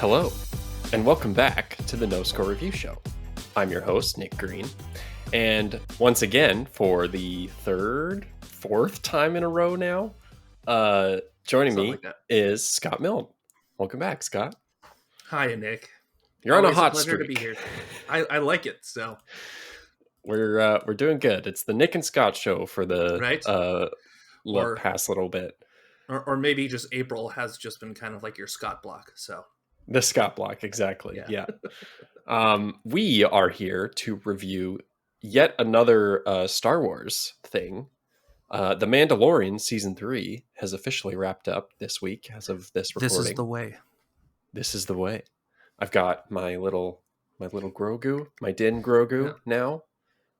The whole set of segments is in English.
Hello, and welcome back to the NoScore Review Show. I'm your host, Nick Green, and once again, for the fourth time in a row now, joining me is Scott Milne. Welcome back, Scott. Hi, Nick. You're on Always a hot pleasure streak. To be here. I like it. So we're doing good. It's the Nick and Scott show for the right, past little bit, or maybe just April has just been kind of like your Scott block. So the Scott block, exactly. Yeah. We are here to review yet another Star Wars thing. The Mandalorian Season 3 has officially wrapped up this week as of this recording. This is the way. This is the way. I've got my little Grogu, my Din Grogu now.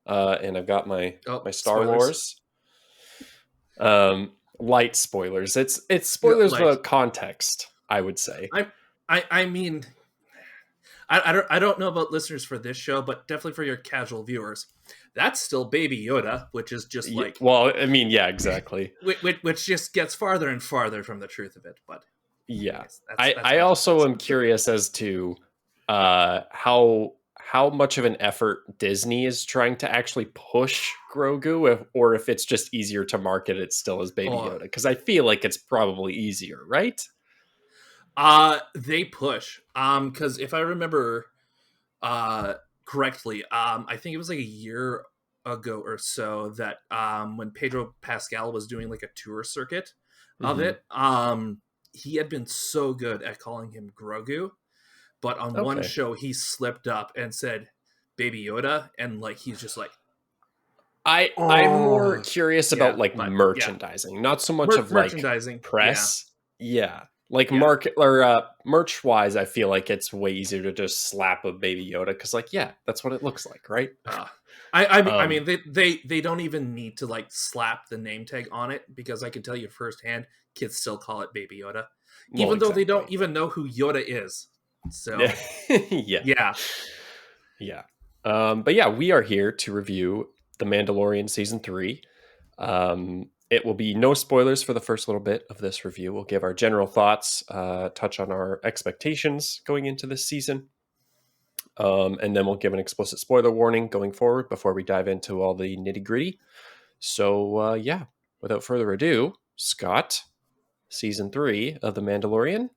And I've got my Star Wars. Light spoilers. It's spoilers without context, I would say. I mean, I don't know about listeners for this show, but definitely for your casual viewers, that's still Baby Yoda, which is just like... Well, I mean, yeah, exactly. which just gets farther and farther from the truth of it, but... Yeah. I also am curious as to how much of an effort Disney is trying to actually push Grogu, or if it's just easier to market it still as Baby Yoda, because I feel like it's probably easier, right? They push. Because if I remember correctly, I think it was like a year ago or so that when Pedro Pascal was doing like a tour circuit of it, he had been so good at calling him Grogu, but on one show he slipped up and said Baby Yoda, and like he's just like, I'm more curious about merchandising, not so much of merchandising, like press. Yeah. Like market or merch wise, I feel like it's way easier to just slap a Baby Yoda because, like, that's what it looks like, right? I mean, they don't even need to like slap the name tag on it, because I can tell you firsthand, kids still call it Baby Yoda, even though they don't even know who Yoda is. So yeah. But yeah, we are here to review The Mandalorian Season 3. It will be no spoilers for the first little bit of this review. We'll give our general thoughts, touch on our expectations going into this season, and then we'll give an explicit spoiler warning going forward before we dive into all the nitty-gritty. So, without further ado, Scott, Season 3 of The Mandalorian?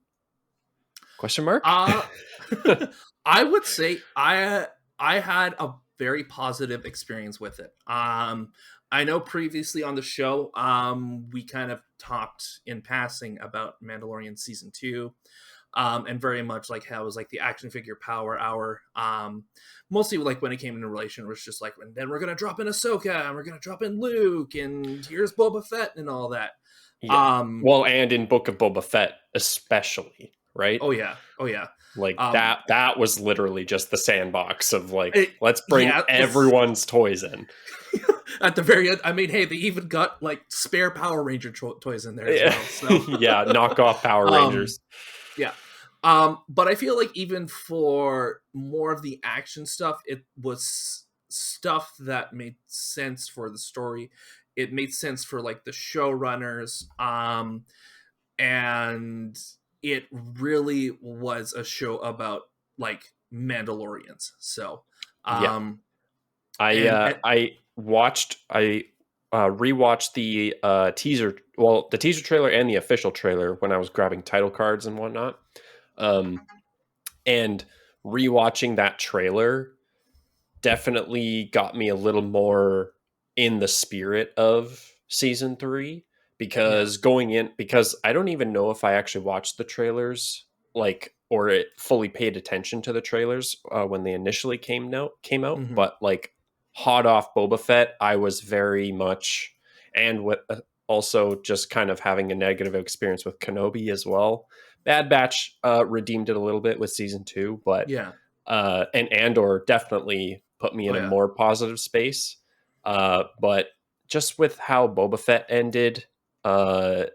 Question mark? I would say I had a very positive experience with it. I know previously on the show, we kind of talked in passing about Mandalorian Season 2, and very much like how it was like the action figure power hour. Mostly like when it came into relation, it was just like, and then we're going to drop in Ahsoka, and we're going to drop in Luke, and here's Boba Fett and all that. Yeah. Well, and in Book of Boba Fett, especially, right? Oh yeah. Like that was literally just the sandbox of like, let's bring everyone's toys in. At the very end, I mean, hey, they even got like spare Power Ranger toys in there as well. So. Yeah, knockoff Power Rangers. Yeah. But I feel like even for more of the action stuff, it was stuff that made sense for the story. It made sense for like the showrunners. And it really was a show about like Mandalorians. So, I rewatched the teaser, the teaser trailer and the official trailer when I was grabbing title cards and whatnot. And rewatching that trailer definitely got me a little more in the spirit of Season 3, because because I don't even know if I actually watched the trailers, like, or it fully paid attention to the trailers when they initially came out, but like hot off Boba Fett, I was very much, and with also just kind of having a negative experience with Kenobi as well. Bad Batch redeemed it a little bit with Season 2, but and Andor definitely put me in a more positive space. But just with how Boba Fett ended, I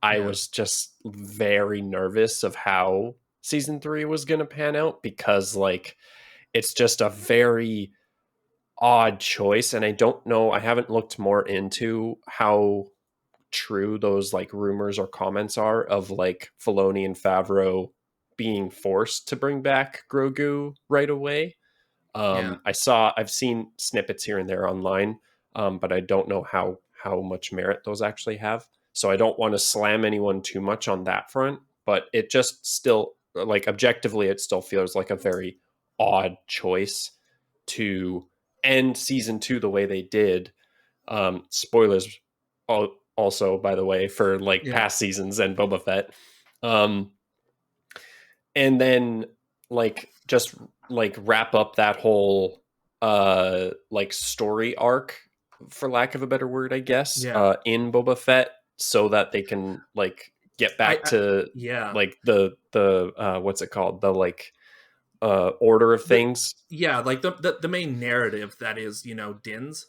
was just very nervous of how Season 3 was going to pan out, because like it's just a very odd choice, and I don't know, I haven't looked more into how true those like rumors or comments are of like Filoni and Favreau being forced to bring back Grogu right away. Yeah. I've seen snippets here and there online, but I don't know how much merit those actually have. So I don't want to slam anyone too much on that front, but it just still, like, objectively, it still feels like a very odd choice to end season 2 the way they did. Spoilers also, by the way, for like Yeah. past seasons and Boba Fett. Um, and then like just like wrap up that whole like story arc, for lack of a better word, I guess, Yeah. in Boba Fett, so that they can like get back I to yeah. like the what's it called, the like order of The things. yeah, like the main narrative that is, Din's.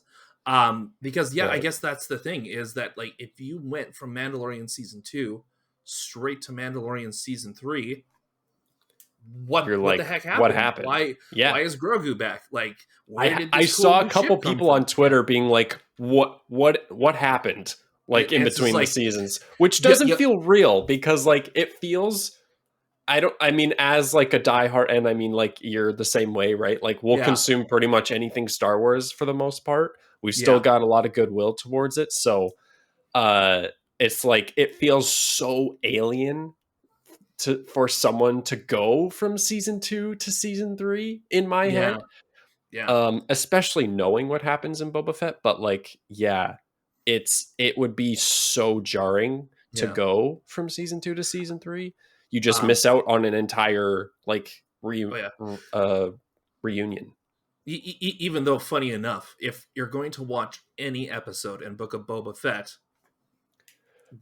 Because yeah, I Right. guess that's the thing is that like if you went from Mandalorian season 2 straight to Mandalorian season 3, You're what the like, heck what happened? happened? Why Yeah. is Grogu back? Like where I did I this cool saw a new couple ship come people on from? Yeah. Twitter being like, what happened, like in It's just between the like seasons, which yeah, doesn't yeah, feel real, because like it feels, I mean, as like a diehard, and I mean like you're the same way, right? Like we'll yeah, consume pretty much anything Star Wars for the most part. We've still yeah, got a lot of goodwill towards it. So uh it's like it feels so alien for someone to go from season 2 to season 3 in my yeah, head, yeah, especially knowing what happens in Boba Fett. But like, yeah, it would be so jarring to yeah. go from season 2 to season 3. You just Um, miss out on an entire like oh yeah. reunion. Even though, funny enough, if you're going to watch any episode in Book of Boba Fett,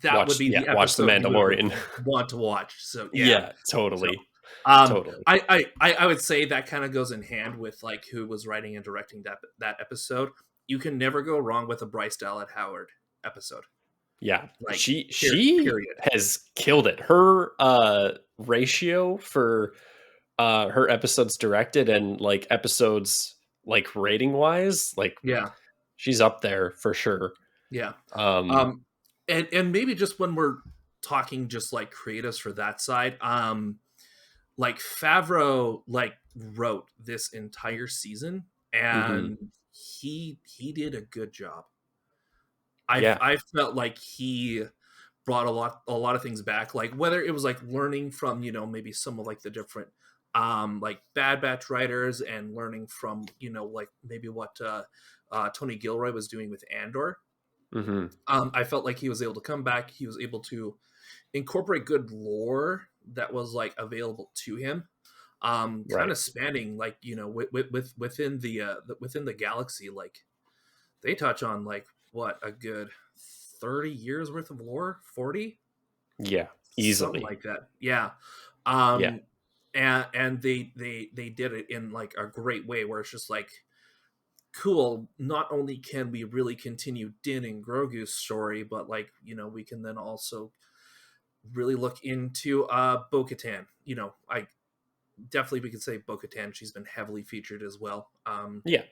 that would be the Watch The episode you would Mandalorian. want to watch. So yeah. Yeah, So totally, um totally. I would say that kind of goes in hand with like who was writing and directing that episode. You can never go wrong with a Bryce Dallas Howard episode. Yeah, Like she period. has killed it. Her ratio for her episodes directed and like episodes like rating wise, like Yeah. she's up there for sure. Yeah. Um Um and maybe just when we're talking just like creatives for that side, like Favreau like wrote this entire season mhm. and he did a good job. Yeah. I felt like he brought a lot of things back, like whether it was like learning from maybe some of like the different like Bad Batch writers and learning from like maybe what Tony Gilroy was doing with Andor. Mhm. I felt like he was able to come back. He was able to incorporate good lore that was like available to him, kind Right. of spanning like within the galaxy. Like they touch on like what a good 30 years worth of lore, 40, Yeah. something Easily. like that. Yeah. Yeah. um and they did it in like a great way where it's just like cool, not only can we really continue Din and Grogu's story, but like we can then also really look into Bo-Katan. I definitely we could say Bo-Katan, she's been heavily featured as well. Yeah.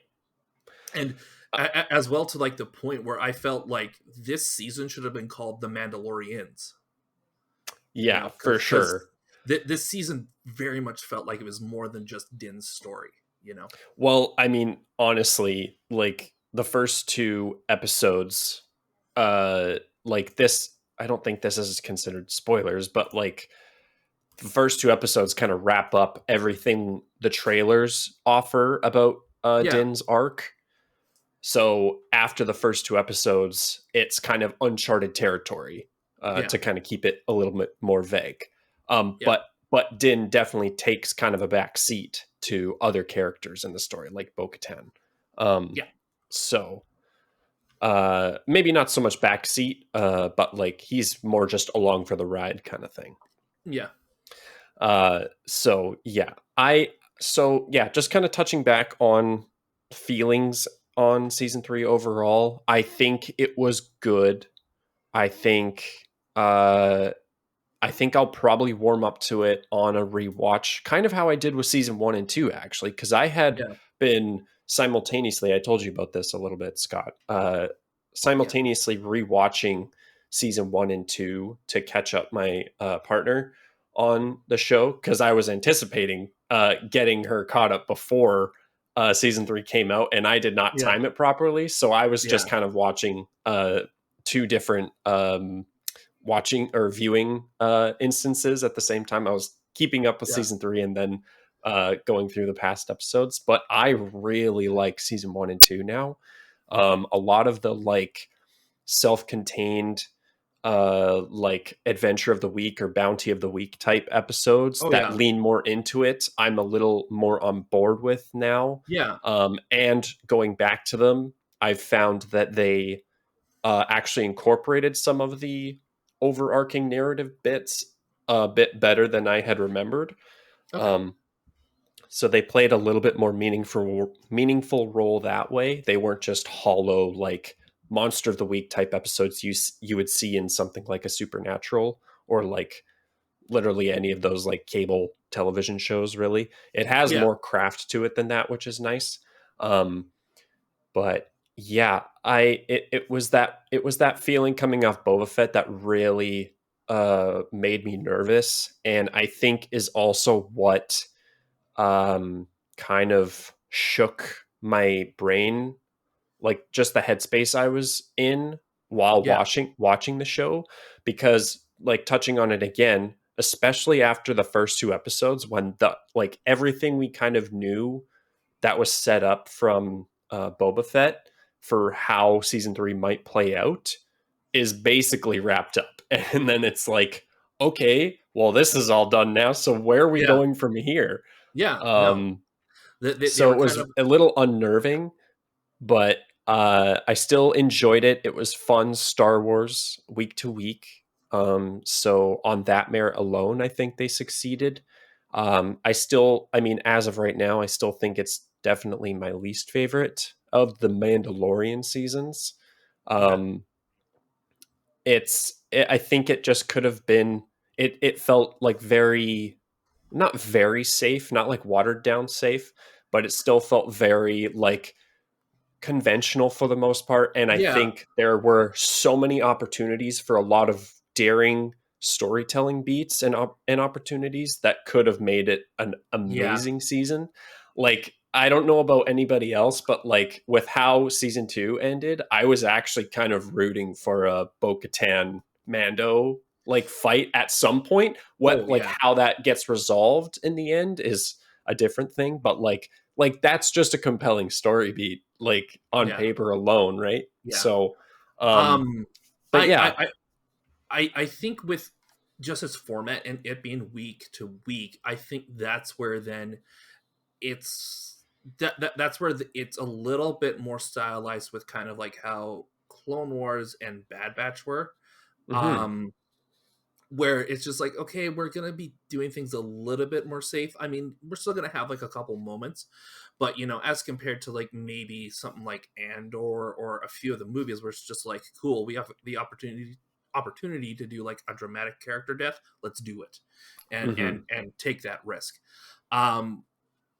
And Uh, as well, to like the point where I felt like this season should have been called The Mandalorians, yeah, for because sure. this season very much felt like it was more than just Din's story. Well, I mean, honestly, like the first 2 episodes, like this, I don't think this is considered spoilers, but like the first 2 episodes kind of wrap up everything the trailers offer about Yeah, Din's arc. So after the first 2 episodes, it's kind of uncharted territory, yeah, to kind of keep it a little bit more vague. yeah, But Din definitely takes kind of a back seat to other characters in the story, like Bo-Katan. Um, yeah, so maybe not so much back seat, but like he's more just along for the ride kind of thing. yeah, So yeah, just kind of touching back on feelings on season 3 overall. I think it was good. I think uh I think I'll probably warm up to it on a rewatch, kind of how I did with season 1 and 2 actually, cuz I had yeah, been simultaneously, I told you about this a little bit, Scott. yeah, Simultaneously rewatching season 1 and 2 to catch up my partner on the show because I was anticipating getting her caught up before season 3 came out, and I did not Yeah. time it properly. So I was Yeah. just kind of watching two different watching or viewing instances at the same time. I was keeping up with Yeah. season 3 and then going through the past episodes, but I really like season 1 and 2 now. A lot of the like self-contained like adventure of the week or bounty of the week type episodes Oh that yeah. lean more into it, I'm a little more on board with now. Yeah. And going back to them, I've found that they actually incorporated some of the overarching narrative bits a bit better than I had remembered. Okay. Um, so they played a little bit more meaningful role that way. They weren't just hollow like monster of the week type episodes you would see in something like a Supernatural or like literally any of those like cable television shows. Really, it has Yeah. more craft to it than that, which is nice. Um, but yeah, it was that feeling coming off Boba Fett that really made me nervous, and I think is also what kind of shook my brain, like just the headspace I was in while Yeah. watching the show, because like touching on it again, especially after the first two episodes when the like everything we kind of knew that was set up from Boba Fett for how season 3 might play out is basically wrapped up. And then it's like, okay, well, this is all done now. So where are we Yeah. going from here? Yeah. No. Um, They so were it kind was of. a little unnerving, but I still enjoyed it. It was fun Star Wars week to week. So on that merit alone, I think they succeeded. I mean, as of right now, I still think it's definitely my least favorite of the Mandalorian seasons. Okay. Um, I think it just could have been. It felt like very, not very safe, not like watered down safe, but it still felt very like conventional for the most part. And I Yeah. think there were so many opportunities for a lot of daring storytelling beats and opportunities that could have made it an Yeah. amazing season. Like, I don't know about anybody else, but like with how season 2 ended, I was actually kind of rooting for a Bo-Katan Mando like fight at some point. What Oh like yeah. how that gets resolved in the end is a different thing, but like that's just a compelling story beat like on Yeah. paper alone, right? Yeah. So Um. but yeah. I think with just its format and it being week to week, I think that's where then that's where it's a little bit more stylized with kind of like how Clone Wars and Bad Batch were. Mhm. Um, where it's just like, okay, we're gonna be doing things a little bit more safe. I mean, we're still gonna have like a couple moments, but as compared to like maybe something like Andor or a few of the movies where it's just like, cool, we have the opportunity to do like a dramatic character death, let's do it, and Mhm. take that risk. Um,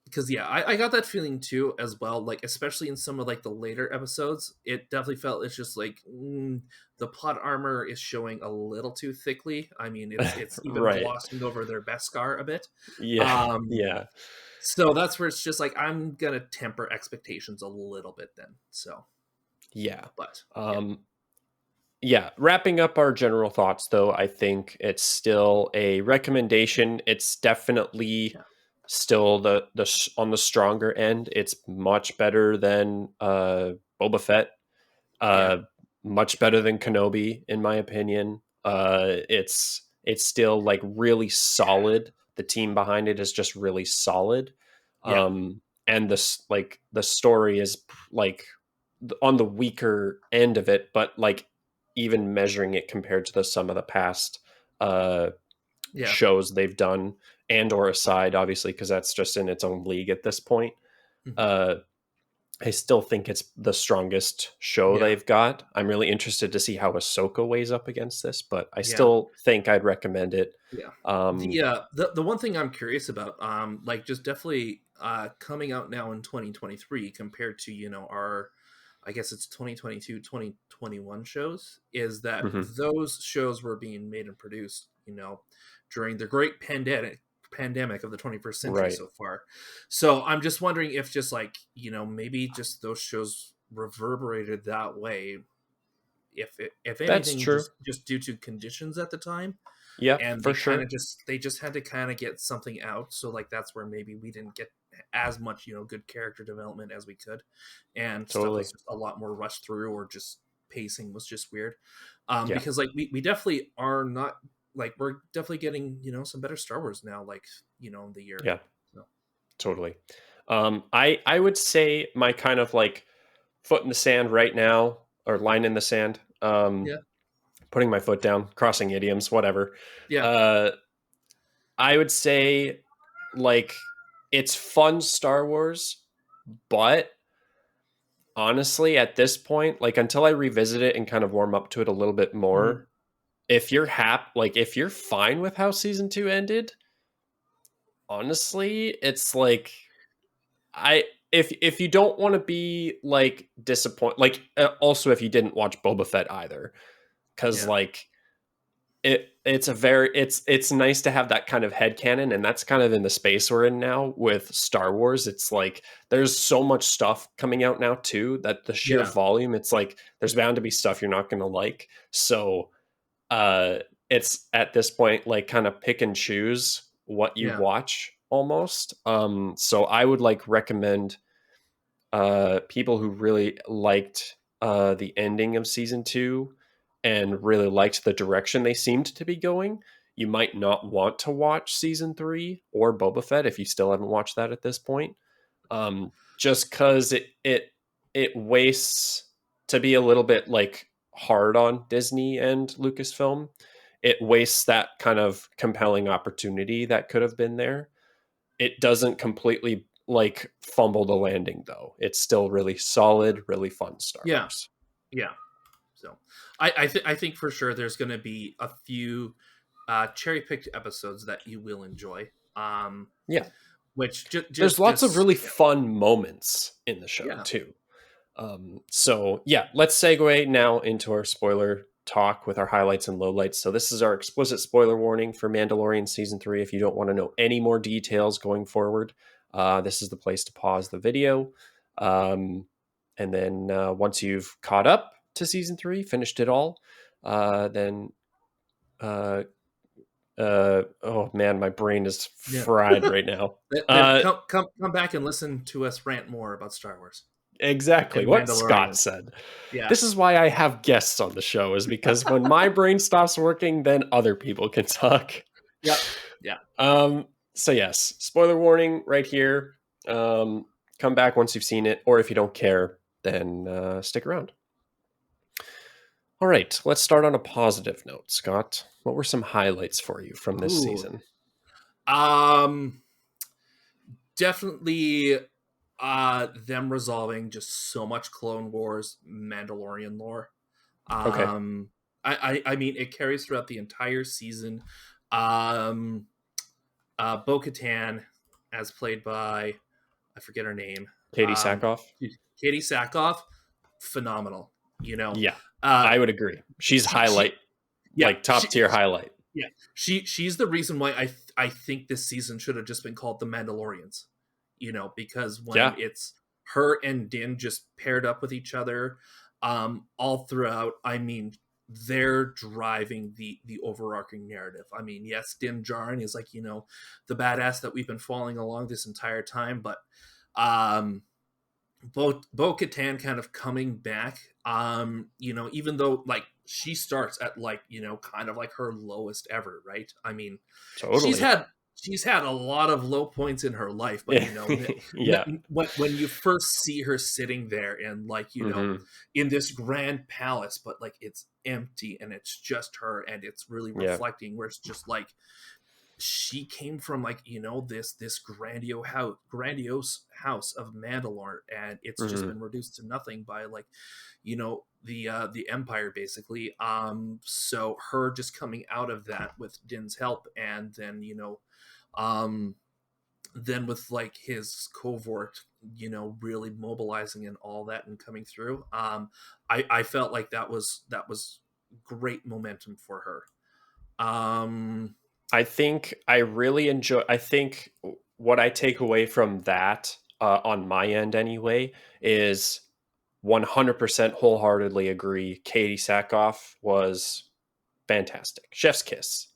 because yeah, I got that feeling too as well, like especially in some of like the later episodes, it definitely felt it's just like the plot armor is showing a little too thickly. I mean, it's even Right. glossing over their Beskar a bit. Yeah. um Yeah. so that's where it's just like I'm gonna temper expectations a little bit then. So Yeah. but yeah. Um yeah, wrapping up our general thoughts though, I think it's still a recommendation. It's definitely Yeah. still on the stronger end. It's much better than Boba Fett. Yeah. Uh, much better than Kenobi, in my opinion. It's still like really solid. The team behind it is just really solid. Yeah. And this like the story is like on the weaker end of it, but like even measuring it compared to some of the past uh, Yeah. shows they've done, and or aside, obviously, because that's just in its own league at this point. Mhm. Uh, I still think it's the strongest show Yeah. they've got. I'm really interested to see how Ahsoka weighs up against this, but I Yeah. still think I'd recommend it. Yeah. Um, The one thing I'm curious about, like just definitely coming out now in 2023 compared to, our, I guess it's 2022, 2021 shows, is that Hmm. those shows were being made and produced, during the great pandemic of the 21st century Right. so far. So I'm just wondering if just like, maybe just those shows reverberated that way, if That's anything, true. just due to conditions at the time, Yep, and for sure. they just had to kind of get something out. So like that's where maybe we didn't get as much good character development as we could, and stuff Totally. was just a lot more rushed through, or just pacing was just weird. Yeah. Because like we definitely are not, like, we're definitely getting some better Star Wars now, like, in the year. Yeah. So Totally. I would say my kind of like foot in the sand right now, or line in the sand. yeah, Putting my foot down, crossing idioms, whatever. yeah, Uh, I would say like it's fun Star Wars, but honestly, at this point, like until I revisit it and kind of warm up to it a little bit mhm, more, if you're fine with how season two ended, honestly, it's like I if you don't want to be like disappointed, like also if you didn't watch Boba Fett either, because yeah, like it's nice to have that kind of headcanon, and that's kind of in the space we're in now with Star Wars. It's like there's so much stuff coming out now too, that the sheer yeah, volume, it's like there's bound to be stuff you're not going to like. So uh it's at this point like kind of pick and choose what you yeah, watch almost. So I would like recommend people who really liked the ending of season two and really liked the direction they seemed to be going. You might not want to watch season three or Boba Fett if you still haven't watched that at this point, just because it wastes, to be a little bit like hard on Disney and Lucasfilm. It wastes that kind of compelling opportunity that could have been there. It doesn't completely like fumble the landing though. It's still really solid, really fun Star yeah, Wars. yeah. So I think for sure there's going to be a few cherry picked episodes that you will enjoy. Yeah. Which There's lots of really yeah, fun moments in the show yeah. too. So yeah, let's segue now into our spoiler talk with our highlights and lowlights. So this is our explicit spoiler warning for Mandalorian season three. If you don't want to know any more details going forward, this is the place to pause the video. And then once you've caught up to season three, finished it all, then uh, oh man, my brain is Yeah. fried right now. Then Uh, come back and listen to us rant more about Star Wars exactly and what Scott Mandalorian. said. Yeah. This is why I have guests on the show, is because when my brain stops working, then other people can talk. Yep. Yeah. So yes, spoiler warning right here. Come back once you've seen it, or if you don't care, then stick around. All right, let's start on a positive note. Scott, what were some highlights for you from this Ooh. season? Um Definitely them resolving just so much Clone Wars Mandalorian lore. Okay, Um I mean it carries throughout the entire season. Um Bo-Katan, as played by, I forget her name, Katie Sackhoff. Katie Sackhoff, phenomenal. You know, Yeah, uh, I would agree. She's she highlight, yeah, like top tier highlight. yeah, she's the reason why I think this season should have just been called The Mandalorians. Because when Yeah. it's her and Din just paired up with each other, all throughout, I mean, they're driving the overarching narrative. I mean, yes, Din Djarin is like, the badass that we've been following along this entire time, but um Bo-Katan kind of coming back, even though like she starts at like, kind of like her lowest ever, right? I mean, she's Totally. had she's had a lot of low points in her life, but Yeah. when you first see her sitting there and like, Hmm. in this grand palace, but like it's empty and it's just her, and it's really Yeah. reflecting, where it's just like she came from like, this grandiose house of Mandalore, and it's just Hmm. been reduced to nothing by like, the Empire basically. So her just coming out of that with Din's help, and then um then with like his cohort, really mobilizing and all that and coming through, I felt like that was great momentum for her. I think I really enjoy. I think what I take away from that, on my end anyway, is 100% wholeheartedly agree. Katie Sackhoff was fantastic. Chef's kiss.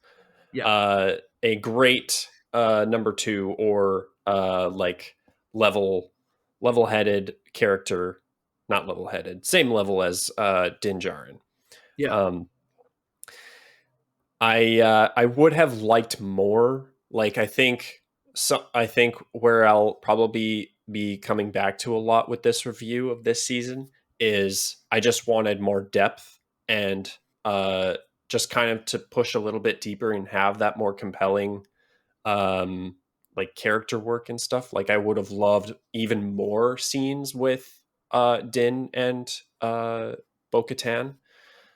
Yeah, A great number two, or like level level headed character, not level headed, same level as Din Djarin. yeah, Um, I would have liked more. Like I think where I'll probably be coming back to a lot with this review of this season is I just wanted more depth, and uh just kind of to push a little bit deeper and have that more compelling like character work and stuff. Like I would have loved even more scenes with Din and Bo-Katan.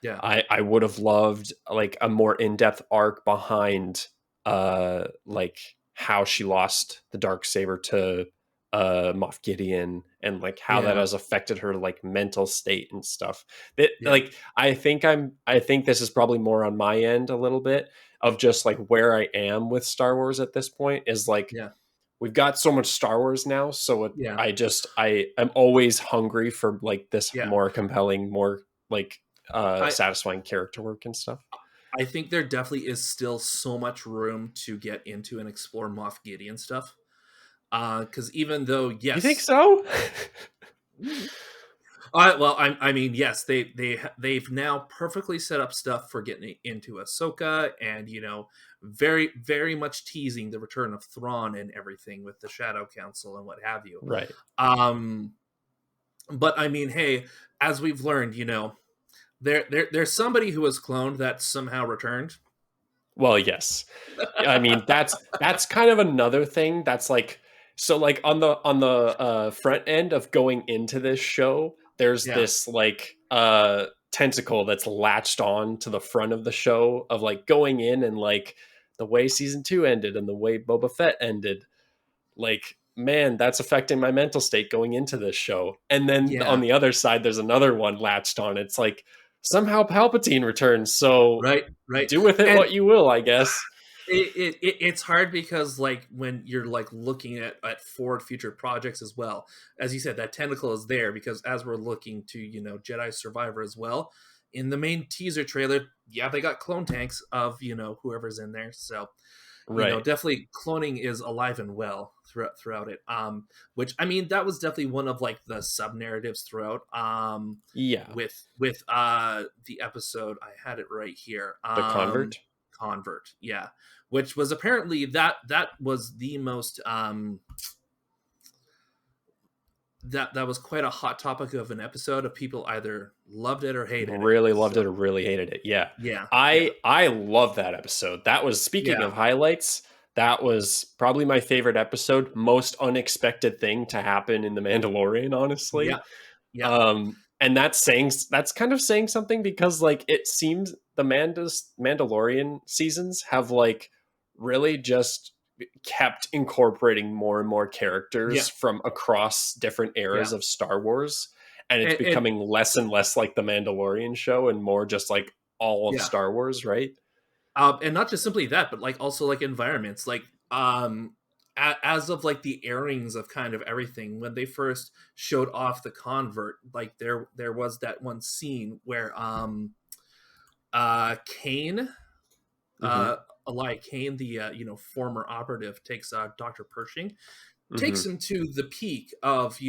yeah, I would have loved like a more in-depth arc behind like how she lost the dark saber to Moff Gideon, and like how that yeah, has affected her like mental state and stuff. That yeah, like I think this is probably more on my end a little bit of just like where I am with Star Wars at this point is like yeah, we've got so much Star Wars now, so yeah, I am always hungry for like this yeah. more compelling, more like I satisfying character work and stuff. I think there definitely is still so much room to get into and explore Moff Gideon stuff. Because even though, You think yes, so? well, I mean, yes, they've now perfectly set up stuff for getting into Ahsoka, and very very much teasing the return of Thrawn and everything with the Shadow Council and what have you. Right. Um, but I mean, hey, as we've learned, there's somebody who was cloned that somehow returned. Well, yes. I mean, that's kind of another thing that's like so like on the front end of going into this show, there's Yeah, this like tentacle that's latched on to the front of the show of like going in, and like the way season 2 ended and the way Boba Fett ended, like man, that's affecting my mental state going into this show. And then on yeah, the other side there's another one latched on. It's like somehow Palpatine returns, so right, right, do with it and what you will, I guess. it's hard because like when you're like looking at forward future projects as well, as you said, that tentacle is there because as we're looking to Jedi Survivor as well, in the main teaser trailer, yeah, they got clone tanks of whoever's in there. So Right. definitely cloning is alive and well throughout it. Which I mean, that was definitely one of like the sub narratives throughout. Yeah. With the episode, I had it right here. The convert. Convert, yeah, which was apparently that was the most that was quite a hot topic of an episode of people either loved it or hated it. Really loved So it or really hated it. Yeah. yeah, yeah, I love that episode. That was, speaking yeah, of highlights, that was probably my favorite episode. Most unexpected thing to happen in The Mandalorian, honestly. yeah, yeah, And that's kind of saying something, because like it seems the Mandalorian seasons have like really just kept incorporating more and more yeah, characters from across different yeah, eras of Star Wars, and it's and becoming less and less like the Mandalorian show and more just like all of yeah. Star Wars, right? And not just simply that, but like also like environments, like as of like the airings of kind of everything when they first showed off the convert, like there was that one scene where Kane, Mm-hmm. uh Eli Kane, the former operative, takes Dr. Pershing, Mm-hmm. takes him to the peak of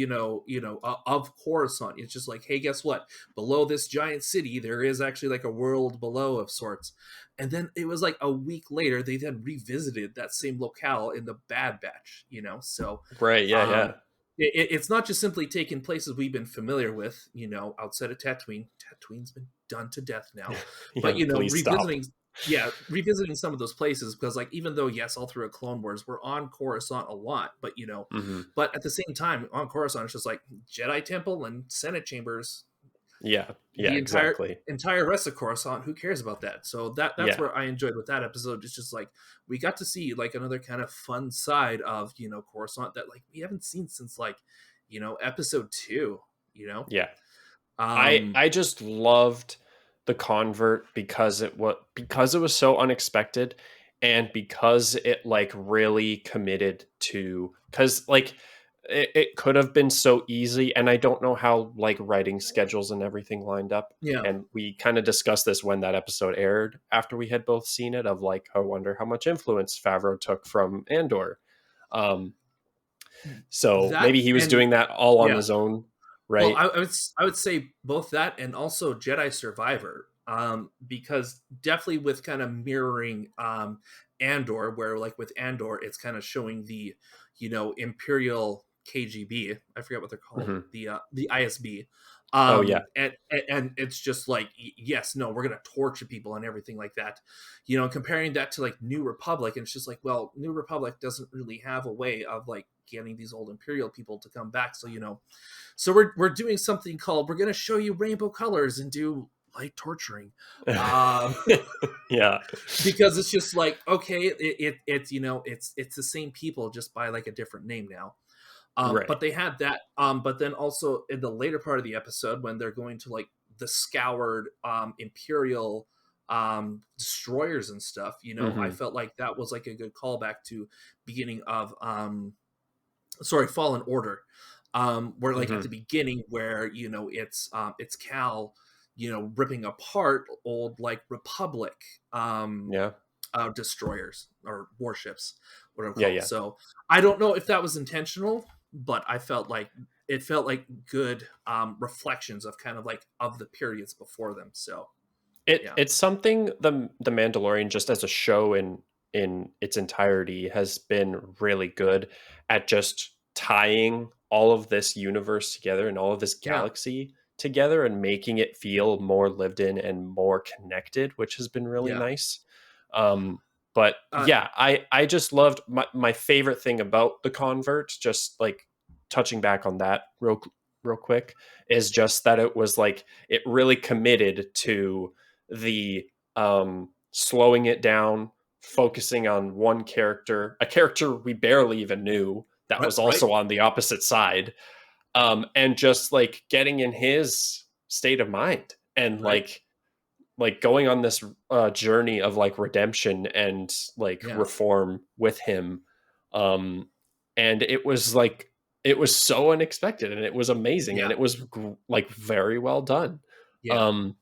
of Coruscant. It's just like, hey, guess what? Below this giant city, there is actually like a world below of sorts. And then it was like a week later, they then revisited that same locale in the Bad Batch. So Right. Yeah. um, Yeah. it's not just simply taking places we've been familiar with, outside of Tatooine. Tatooine's been done to death now, Yeah. but Please stop. revisiting, yeah, revisiting some of those places because, like, even though yes, all through Clone Wars, we're on Coruscant a lot, but Mm-hmm. but at the same time, on Coruscant, it's just like Jedi Temple and Senate chambers. Yeah. Yeah, The exactly. entire rest of Coruscant, who cares about that? So that's Yeah. where I enjoyed with that episode. It's just like we got to see like another kind of fun side of Coruscant that like we haven't seen since like episode 2. You know, Yeah. um, I just loved the convert because it was so unexpected, and because it like really committed to, because like it could have been so easy, and I don't know how like writing schedules and everything lined up. yeah, And we kind of discussed this when that episode aired after we had both seen it, of like, I wonder how much influence Favreau took from Andor. Um, so that maybe he was and doing that all on yeah. his own, Well, right? I would say both that and also Jedi Survivor, because definitely with kind of mirroring Andor, where like with Andor, it's kind of showing the Imperial KGB. I forget what they're called, Hmm. the ISB, Oh yeah. and it's just like yes, no, we're gonna torture people and everything like that, comparing that to like New Republic, and it's just like, well, New Republic doesn't really have a way of like getting these old Imperial people to come back, so so we're doing something called, we're going to show you rainbow colors and do light torturing, um, Yeah. because it's just like, okay, it's it's the same people just by like a different name now. Right. But they had that. But then also in the later part of the episode when they're going to like the scoured Imperial destroyers and stuff, I Hmm. felt like that was like a good callback to beginning of sorry, Fallen Order, where like at Hmm. the beginning where it's Cal, ripping apart old like Republic Yeah. destroyers or warships, what are Yeah. called. Yeah. So I don't know if that was intentional, but it felt like good reflections of kind of like of the periods before them. So yeah, It's something the Mandalorian, just as a show in its entirety, has been really good at just tying all of this universe together and all of this yeah, galaxy together and making it feel more lived in and more connected, which has been really yeah. nice. Um, but Uh, yeah, I just loved my favorite thing about the convert, just like touching back on that real quick, is just that it was like it really committed to the slowing it down, focusing on one character, a character we barely even knew that right, was right, also on the opposite side, and just like getting in his state of mind, and right, like going on this journey of like redemption and like yeah, reform with him. um and it was like, it was so unexpected, and it was amazing, and yeah, it was like very well done. yeah, um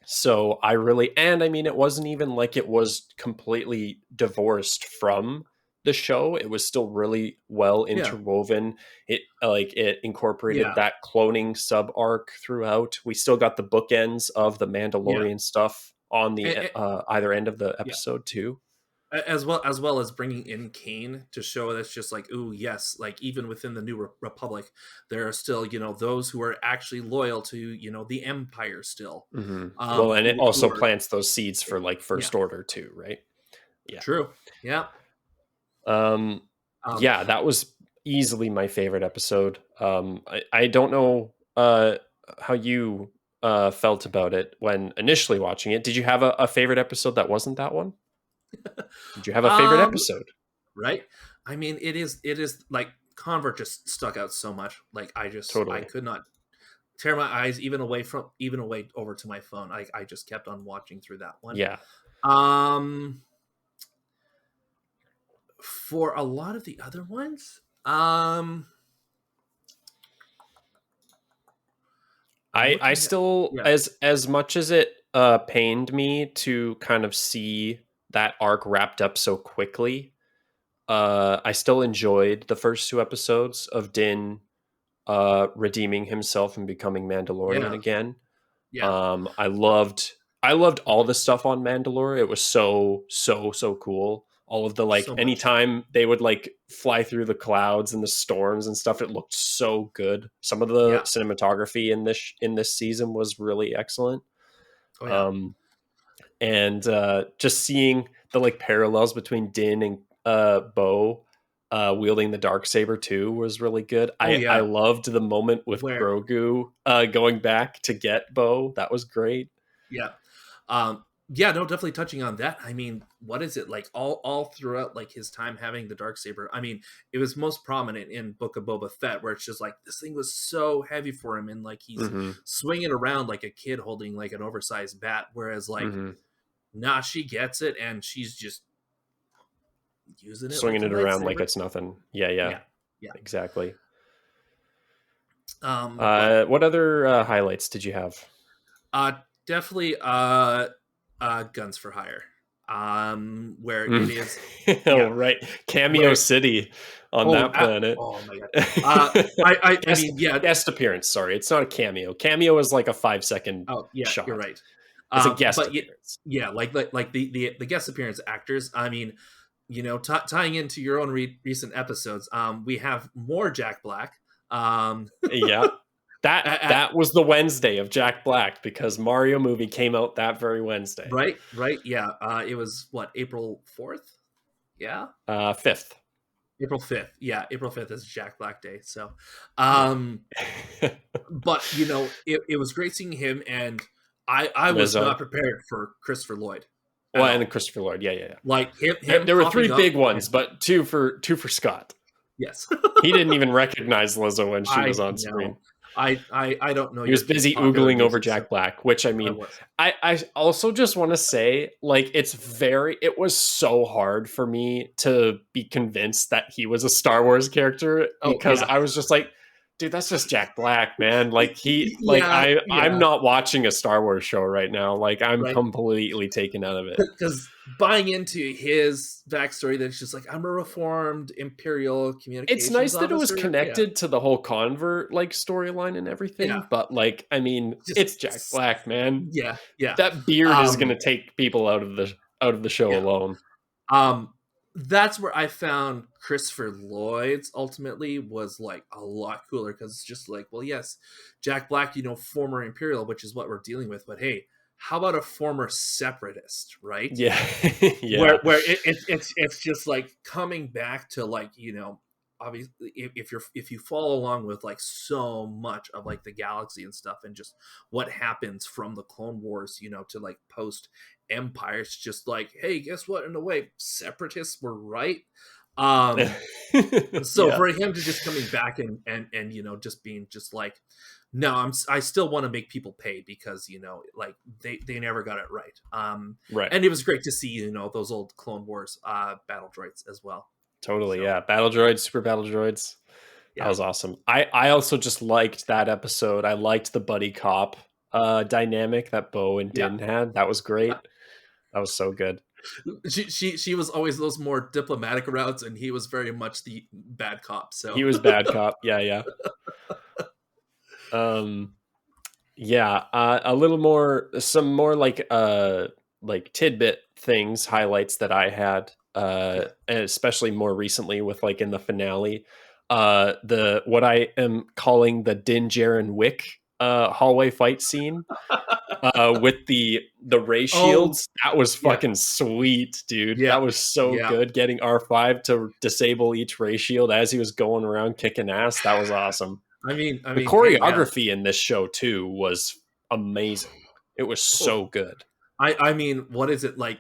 so I really, and I mean, it wasn't even like it was completely divorced from the show. It was still really well yeah, interwoven. It like it incorporated yeah, that cloning sub arc throughout. We still got the bookends of the yeah. Mandalorian stuff on the And, either end of the yeah, episode too. as well as bringing in Kane to show that's just like, ooh, yes, like even within the New Republic, there are still those who are actually loyal to the Empire still, Hmm. Well, and it who also are plants those seeds for like yeah, First Order too, right? Yeah. true, yeah, Um, um, yeah, that was easily my favorite episode. I don't know how you felt about it when initially watching it. Did you have a favorite episode that wasn't that one? Did you have a favorite um, episode? right. I mean, it is like Convert just stuck out so much. Like I Totally. could not tear my eyes even away over to my phone. I just kept on watching through that one. Yeah. Um, for a lot of the other ones, I'm I looking at still, yeah, as much as it pained me to kind of see that arc wrapped up so quickly, I still enjoyed the first two episodes of Din redeeming himself and becoming Mandalorian yeah, again. yeah, I loved all the stuff on Mandalore. It was so cool. All of the like, so much. anytime they would like fly through the clouds and the storms and stuff, it looked so good. Some of the Yeah. cinematography in this season was really excellent. Oh yeah. Um, and just seeing the like parallels between Din and Bo, wielding the Darksaber too was really good. Oh I yeah, loved the moment with where Grogu going back to get Bo. That was great. yeah. Yeah, no, definitely touching on that. I mean, what is it like all throughout like his time having the dark saber? I mean, it was most prominent in Book of Boba Fett, where it's just like this thing was so heavy for him, and like he's Hmm. swinging around like a kid holding like an oversized bat. Whereas like, Hmm. nah, she gets it, and she's just using it like Swinging a it around like lightsaber. it's nothing. Yeah, yeah, Yeah, yeah. exactly. But What other highlights did you have? uh, definitely Guns for Hire, where it Mm. is, Oh, yeah, right. Cameo where City on that planet. oh my god. I guest, mean, yeah. guest appearance. Sorry, it's not a cameo. Cameo is like a 5 second Oh, yeah, you're shot. right. It's a guest But appearance. yeah, like the guest appearance actors. I mean, tying into your own recent episodes, we have more Jack Black. Yeah. At, That was the Wednesday of Jack Black because Mario movie came out that very Wednesday. right, yeah. It was what, April 4th? Yeah, 5th. April 5th. Yeah, April 5th is Jack Black Day. So, Yeah. um, but it was great seeing him, and I was not Lizzo. prepared for Christopher Lloyd Well, at and all. Christopher Lloyd. Yeah, yeah, yeah. Like him There were three popping up, big ones, and but two for Scott. yes, He didn't even recognize Lizzo when she was I on screen. know. I don't know He your was kid's busy popular oogling over music, so Jack Black, which I I mean, was. I also just want to say, like, it was so hard for me to be convinced that he was a Star Wars character Oh because yeah, I was just like, dude, that's just Jack Black, man. yeah, I'm yeah. not watching a Star Wars show right now. Like, I'm Right, completely taken out of it. because buying into his backstory, that it's just like I'm a reformed Imperial It's communications nice that it was officer. Yeah, connected to the whole convert like storyline and yeah. everything, but like, I mean, Just it's Jack Black, man. yeah, yeah. That beard is Um, gonna take people out of the show yeah. alone. Um, that's where I found Christopher Lloyd's ultimately was like a lot cooler, because it's just like, well, yes, Jack Black, former Imperial, which is what we're dealing with, but hey, how about a former separatist, right? Yeah, Where yeah, it's just like coming back to like, obviously, if you follow along with like so much of like the galaxy and stuff, and just what happens from the Clone Wars, to like post Empire, it's just like, hey, guess what, in a way separatists were right. So yeah. for him to just coming back and just being just like, no, I still want to make people pay, because like they never got it right. Right, And it was great to see those old Clone Wars battle droids as well. totally. So Yeah, battle droids, super battle droids. That yeah, was awesome. I also just liked that episode. I liked the buddy cop dynamic that Bo and yeah, Din had. That was yeah. great. That was so good. She was always those more diplomatic routes, and he was very much the bad cop. He So was bad cop. Yeah, yeah. Um, yeah, a little more, some more like tidbit things, highlights that I had, yeah. and especially more recently with like in the finale, the what I am calling the Din Djarin Wick hallway fight scene, with the ray Oh shields. That was yeah, fucking sweet, dude. yeah, That was so yeah. good. Getting R5 to disable each ray shield as he was going around kicking ass. That was awesome. I The mean, hey, yeah. choreography in this show too was amazing. It was Oh, so good. I mean, what is it like?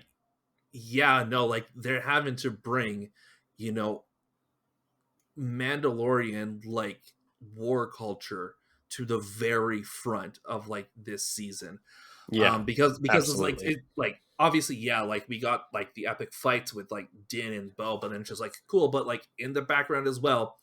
Yeah, no, like they're having to bring, you know, Mandalorian like war culture to the very front of like this season. Yeah, Because it's like, absolutely. obviously, yeah, like we got like the epic fights with like Din and Bo, but then it's just like cool, but like in the background as well,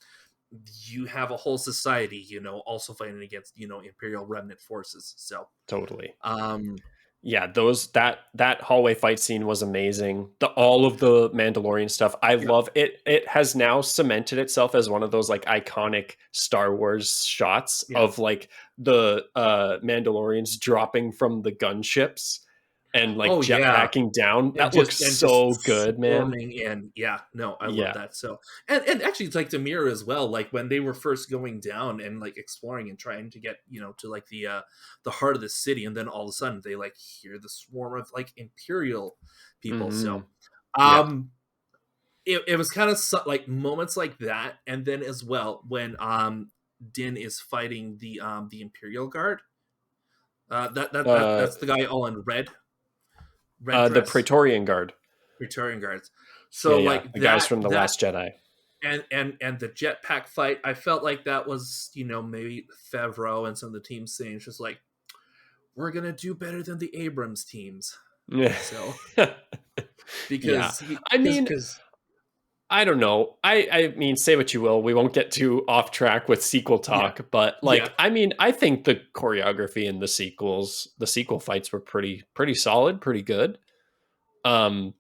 you have a whole society, also fighting against, Imperial remnant forces. So Totally. um Yeah, that hallway fight scene was amazing. The all of the Mandalorian stuff, I yeah. love it. It has now cemented itself as one of those like iconic Star Wars shots Yeah. of like the Mandalorians dropping from the gunships and like Oh yeah. jetpacking down. and That just looks and just so good, man. swarming in. Yeah, no, I love Yeah. that. So, and actually, it's like the mirror as well, like when they were first going down and like exploring and trying to get to like the heart of the city, and then all of a sudden they like hear the swarm of like Imperial people. Hmm. So Yeah. um it was kind of like moments like that, and then as well when Din is fighting the Imperial Guard. Uh, That's the guy all in red the dress, Praetorian Guard. Praetorian guards. Yeah, So yeah, like the guys from the that Last Jedi. and the jetpack fight, I felt like that was, maybe Favreau and some of the teams saying it's just like, we're gonna do better than the Abrams teams. Yeah. So Yeah. because I mean, because I don't know. I mean, say what you will. We won't get too off track with sequel yeah, talk, but yeah, like, I mean, I think the choreography in the sequel fights were pretty solid, pretty good. Um,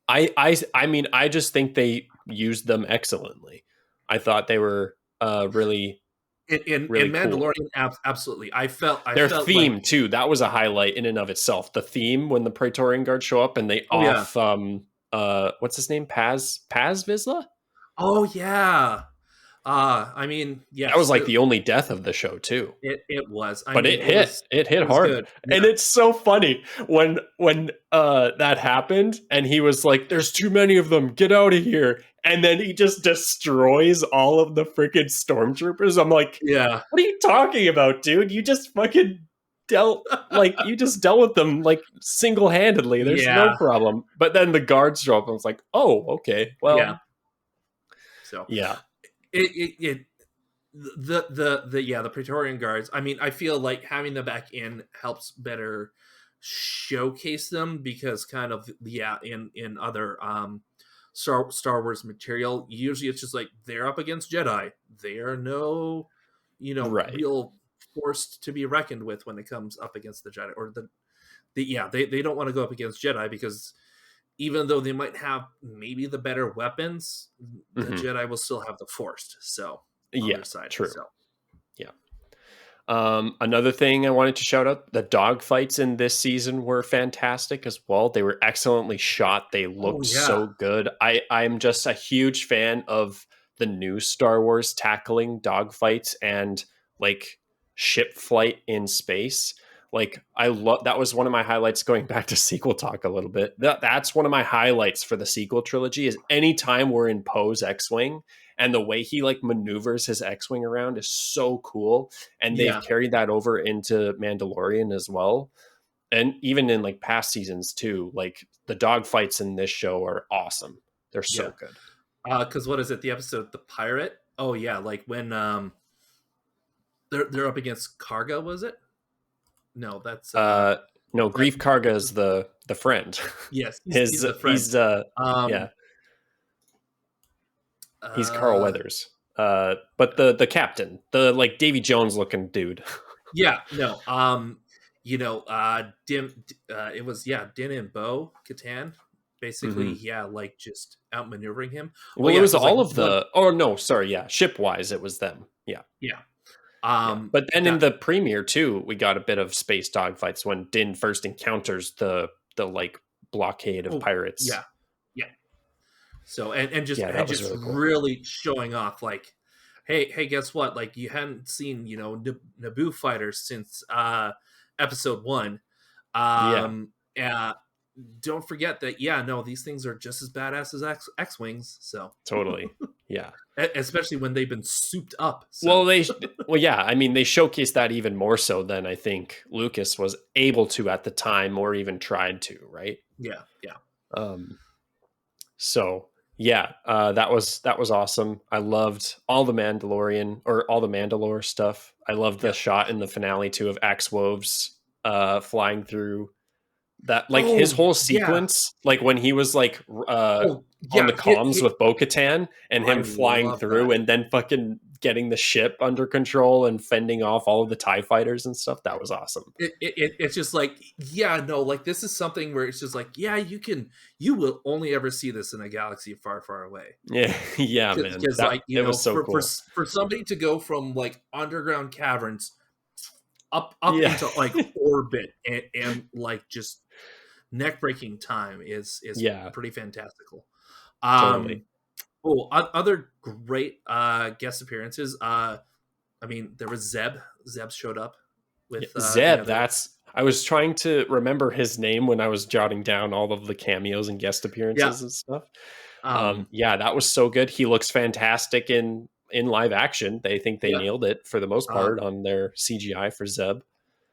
I mean, I just think they used them excellently. I thought they were really in really cool. Mandalorian, absolutely. I Their felt like, theme too, that was a highlight in and of itself. The theme when the Praetorian Guard show up and they oh yeah, off what's his name? Paz Vizsla? oh yeah. I mean, That was yes, like the only death of the show too. it was. I But mean, it hit. It it hit was hard. good. And Yeah, it's so funny when that happened and he was like, there's too many of them. Get out of here. And then he just destroys all of the freaking stormtroopers. I'm like, yeah, what are you talking about, dude? You just fucking dealt with them like single-handedly. There's no yeah, problem. But then the guards show up and I was like, oh, okay. yeah. Well, So yeah. it the Praetorian guards. I mean, I feel like having them back in helps better showcase them, because kind of, yeah, in other Star Wars material, usually it's just like they're up against Jedi. They are no, Right. real force to be reckoned with when it comes up against the Jedi, or they don't want to go up against Jedi, because even though they might have maybe the better weapons, the Hmm. Jedi will still have the Force. So on Yeah, their side. true. So Yeah. Another thing I wanted to shout out, the dog fights in this season were fantastic as well. They were excellently shot. They oh looked yeah, so good. I'm just a huge fan of the new Star Wars tackling dog fights and like ship flight in space. Like I love that was one of my highlights going back to sequel talk a little bit. That's one of my highlights for the sequel trilogy is anytime we're in Poe's X-Wing and the way he like maneuvers his X-Wing around is so cool and they've yeah, carried that over into Mandalorian as well. And even in like past seasons too, like the dog fights in this show are awesome. They're yeah. so good. Because what is it? The episode, the pirate. Oh yeah, like when they're up against Karga. Was it? No, that's Uh no, that. Grief Karga is the friend. Yes, he's His the friend. he's yeah, Um, he's Carl uh, Weathers. But the captain, the like Davy Jones looking dude. yeah, no. It was, yeah, Din and Bo Katan, basically, Hmm. yeah, like just outmaneuvering him. Oh Well, it yeah, was because like all of one, the oh no, sorry, yeah, ship wise it was them. Yeah. yeah, Yeah. But then in that, the premiere too, we got a bit of space dogfights when Din first encounters the like blockade of oh pirates. yeah, yeah. So and just Yeah, that was really cool. really showing off, like, hey, guess what? Like, you hadn't seen, Naboo fighters since episode 1. Yeah, Yeah, don't forget that. Yeah, no, these things are just as badass as X-wings. So totally. Yeah. especially when they've been souped up. Well, So yeah, I mean, they showcased that even more so than I think Lucas was able to at the time or even tried to, right? yeah, yeah, Um, so yeah, that was awesome. I loved all the Mandalorian or all the Mandalore stuff. I loved the yeah. shot in the finale too of Axe Woves flying through that like his Oh whole yeah. sequence, like when he was like Oh on yeah. the comms with Bo-Katan and I him flying love that. through and then fucking getting the ship under control and fending off all of the TIE fighters and stuff. That was awesome. It's just like, yeah, no, like this is something where it's just like, yeah, you will only ever see this in a galaxy far, far away. Yeah, yeah, man. Because That like, it was so cool. for somebody to go from like underground caverns up Yeah. into like orbit, and like just neck breaking time is Yeah, pretty fantastical. totally. Um, other great guest appearances. I mean, there was Zeb. Zeb showed up Yeah, with the Zeb, other. that's I was trying to remember his name when I was jotting down all of the cameos and guest Yeah, appearances and stuff. Um, Yeah, that was so good. He looks fantastic in live action. They think they yeah. nailed it for the most Um, part on their CGI for Zeb.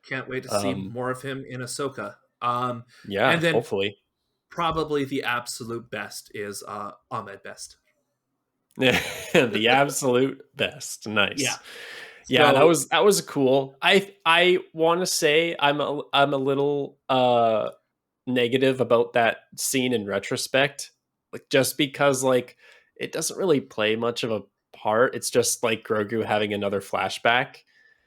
can't wait to see Um, more of him in Ahsoka. And yeah, then hopefully. probably the absolute best is Ahmed Best. The absolute best. Yeah. Nice. Yeah, So that was cool. I want to say I'm a little negative about that scene in retrospect, like just because like it doesn't really play much of a part. It's just like Grogu having another flashback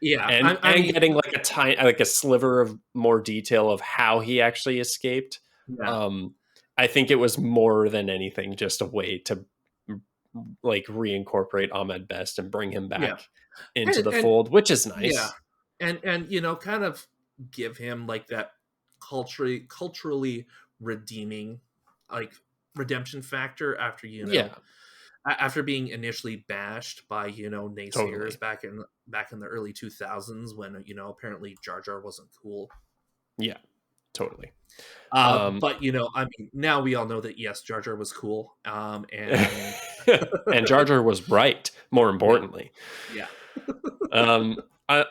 yeah, I and mean, getting like a tiny like a sliver of more detail of how he actually escaped. yeah, Um, I think it was more than anything just a way to like reincorporate Ahmed Best and bring him yeah, back into the and fold, which is yeah, nice. and kind of give him like that culturally redeeming, like redemption factor after Yeah, after being initially bashed by naysayers totally. back in the early 2000s when apparently Jar Jar wasn't cool. Yeah, totally. But I mean, now we all know that yes, Jar Jar was cool. And And Jar Jar was right, more yeah, importantly. yeah,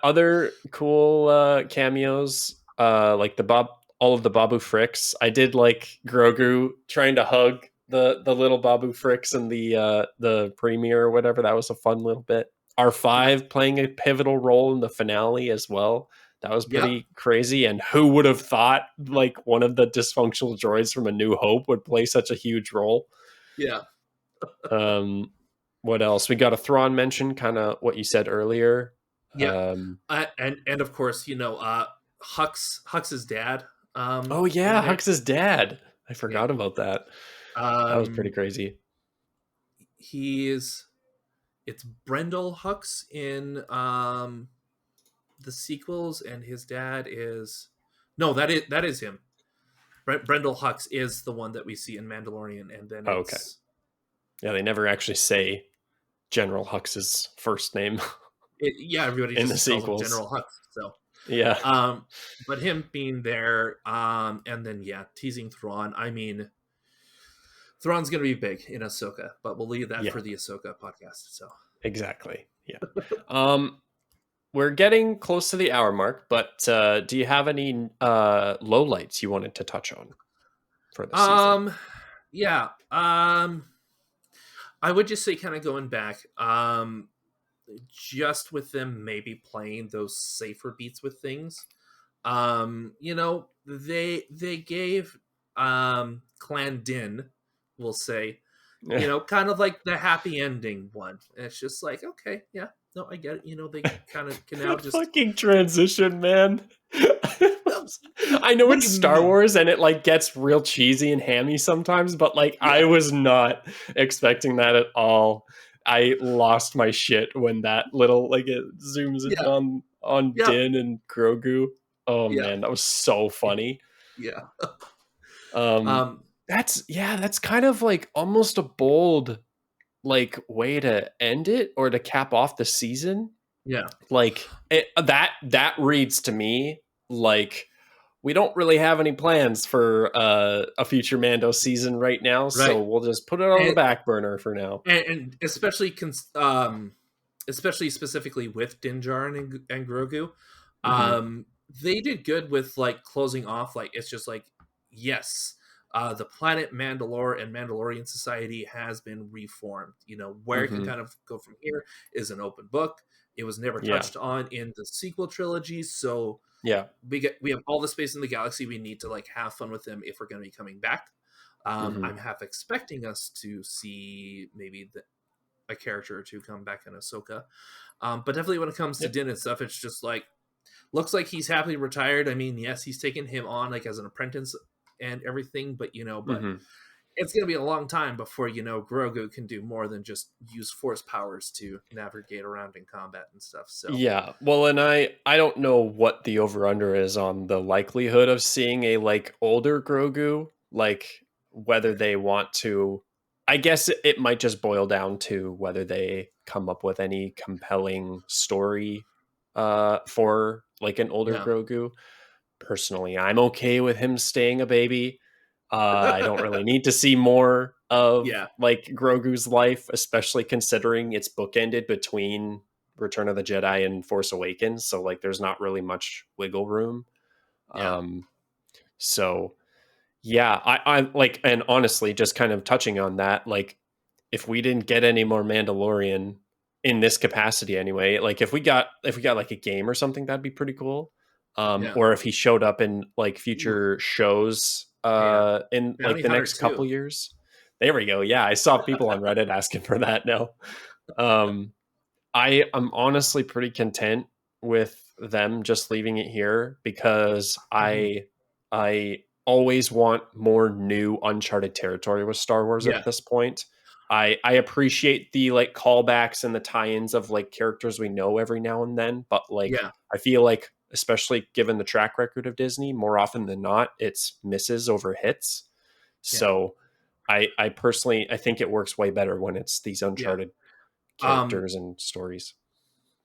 Other cool cameos, like all of the Babu Fricks. I did like Grogu trying to hug the little Babu Fricks in the premiere or whatever. That was a fun little bit. yeah, R5 playing a pivotal role in the finale as well. That was yeah, pretty crazy. And who would have thought like one of the dysfunctional droids from A New Hope would play such a huge role? yeah, Um, what else? We got a Thrawn mention, kind of what you said earlier. yeah. Um, And of course, Hux's dad, oh in yeah, there. Hux's dad. I Yeah. forgot about that. That was pretty Um, crazy. he's it's Brendel Hux in the sequels, and his dad is no, that is him. Brendel Hux is the one that we see in Mandalorian, and then Oh, okay. it's Yeah, they never actually say General Hux's first name yeah, everybody in the just calls him sequels. General Hux. So, Yeah, um, but him being there, and then yeah, teasing Thrawn. I mean, Thrawn's gonna be big in Ahsoka, but we'll leave that yeah, for the Ahsoka podcast. So, exactly. Yeah. Um, we're getting close to the hour mark, but do you have any lowlights you wanted to touch on for this season? um, yeah, I would just say, kind of going back, just with them maybe playing those safer beats with things. They gave Clan Din, we'll say, kind of like the happy ending one. And it's just like, okay, yeah, no, I get it. They kind of can now That just. fucking transition, man. Oh, I know what it's do you Star mean? Wars and it like gets real cheesy and hammy sometimes, but like I Yeah, was not expecting that at all. I lost my shit when that little like it zooms in yeah, on yeah, Din and Grogu. Oh yeah, man, that was so funny. yeah. Um Um, that's kind of like almost a bold like way to end it or to cap off the season. yeah, Like that reads to me like we don't really have any plans for a future Mando season right now, right. so we'll just put it on the And back burner for now. and especially especially specifically with Din Djarin and Grogu, Hmm. they did good with like closing off. Like, it's just like, yes, the planet Mandalore and Mandalorian society has been reformed. Where it can Hmm. kind of go from here is an open book. It was never Yeah. touched on in the sequel trilogy, so Yeah. we have all the space in the galaxy we need to like have fun with them if we're going to be coming back. Hmm. I'm half expecting us to see maybe a character or two come back in Ahsoka. But definitely when it comes to Yep. Din and stuff, it's just like, looks like he's happily retired. I mean, yes, he's taken him on like as an apprentice and everything, but Hmm. it's gonna be a long time before Grogu can do more than just use force powers to navigate around in combat and stuff. So Yeah. Well, and I don't know what the over under is on the likelihood of seeing a like older Grogu, like whether they want to. I guess it might just boil down to whether they come up with any compelling story for like an older yeah, Grogu. Personally, I'm okay with him staying a baby. I don't really need to see more. of Yeah. like Grogu's life, especially considering it's bookended between Return of the Jedi and Force Awakens. So like there's not really much wiggle room. Yeah. Um, so yeah, I like, and honestly, just kind of touching on that, like if we didn't get any more Mandalorian in this capacity anyway, like if we got like a game or something, that'd be pretty cool. Yeah. Or if he showed up in like future shows Yeah. in like Bounty the Hunter next couple 2. years. There we go. Yeah, I saw people on Reddit asking for that now. Um I am honestly pretty content with them just leaving it here because Mhm. I always want more new uncharted territory with Star Wars Yeah. at this point. I appreciate the like callbacks and the tie-ins of like characters we know every now and then, but like Yeah. I feel like especially given the track record of Disney, more often than not, it's misses over hits. Yeah. So I personally I think it works way better when it's these Yeah. uncharted Um characters and stories.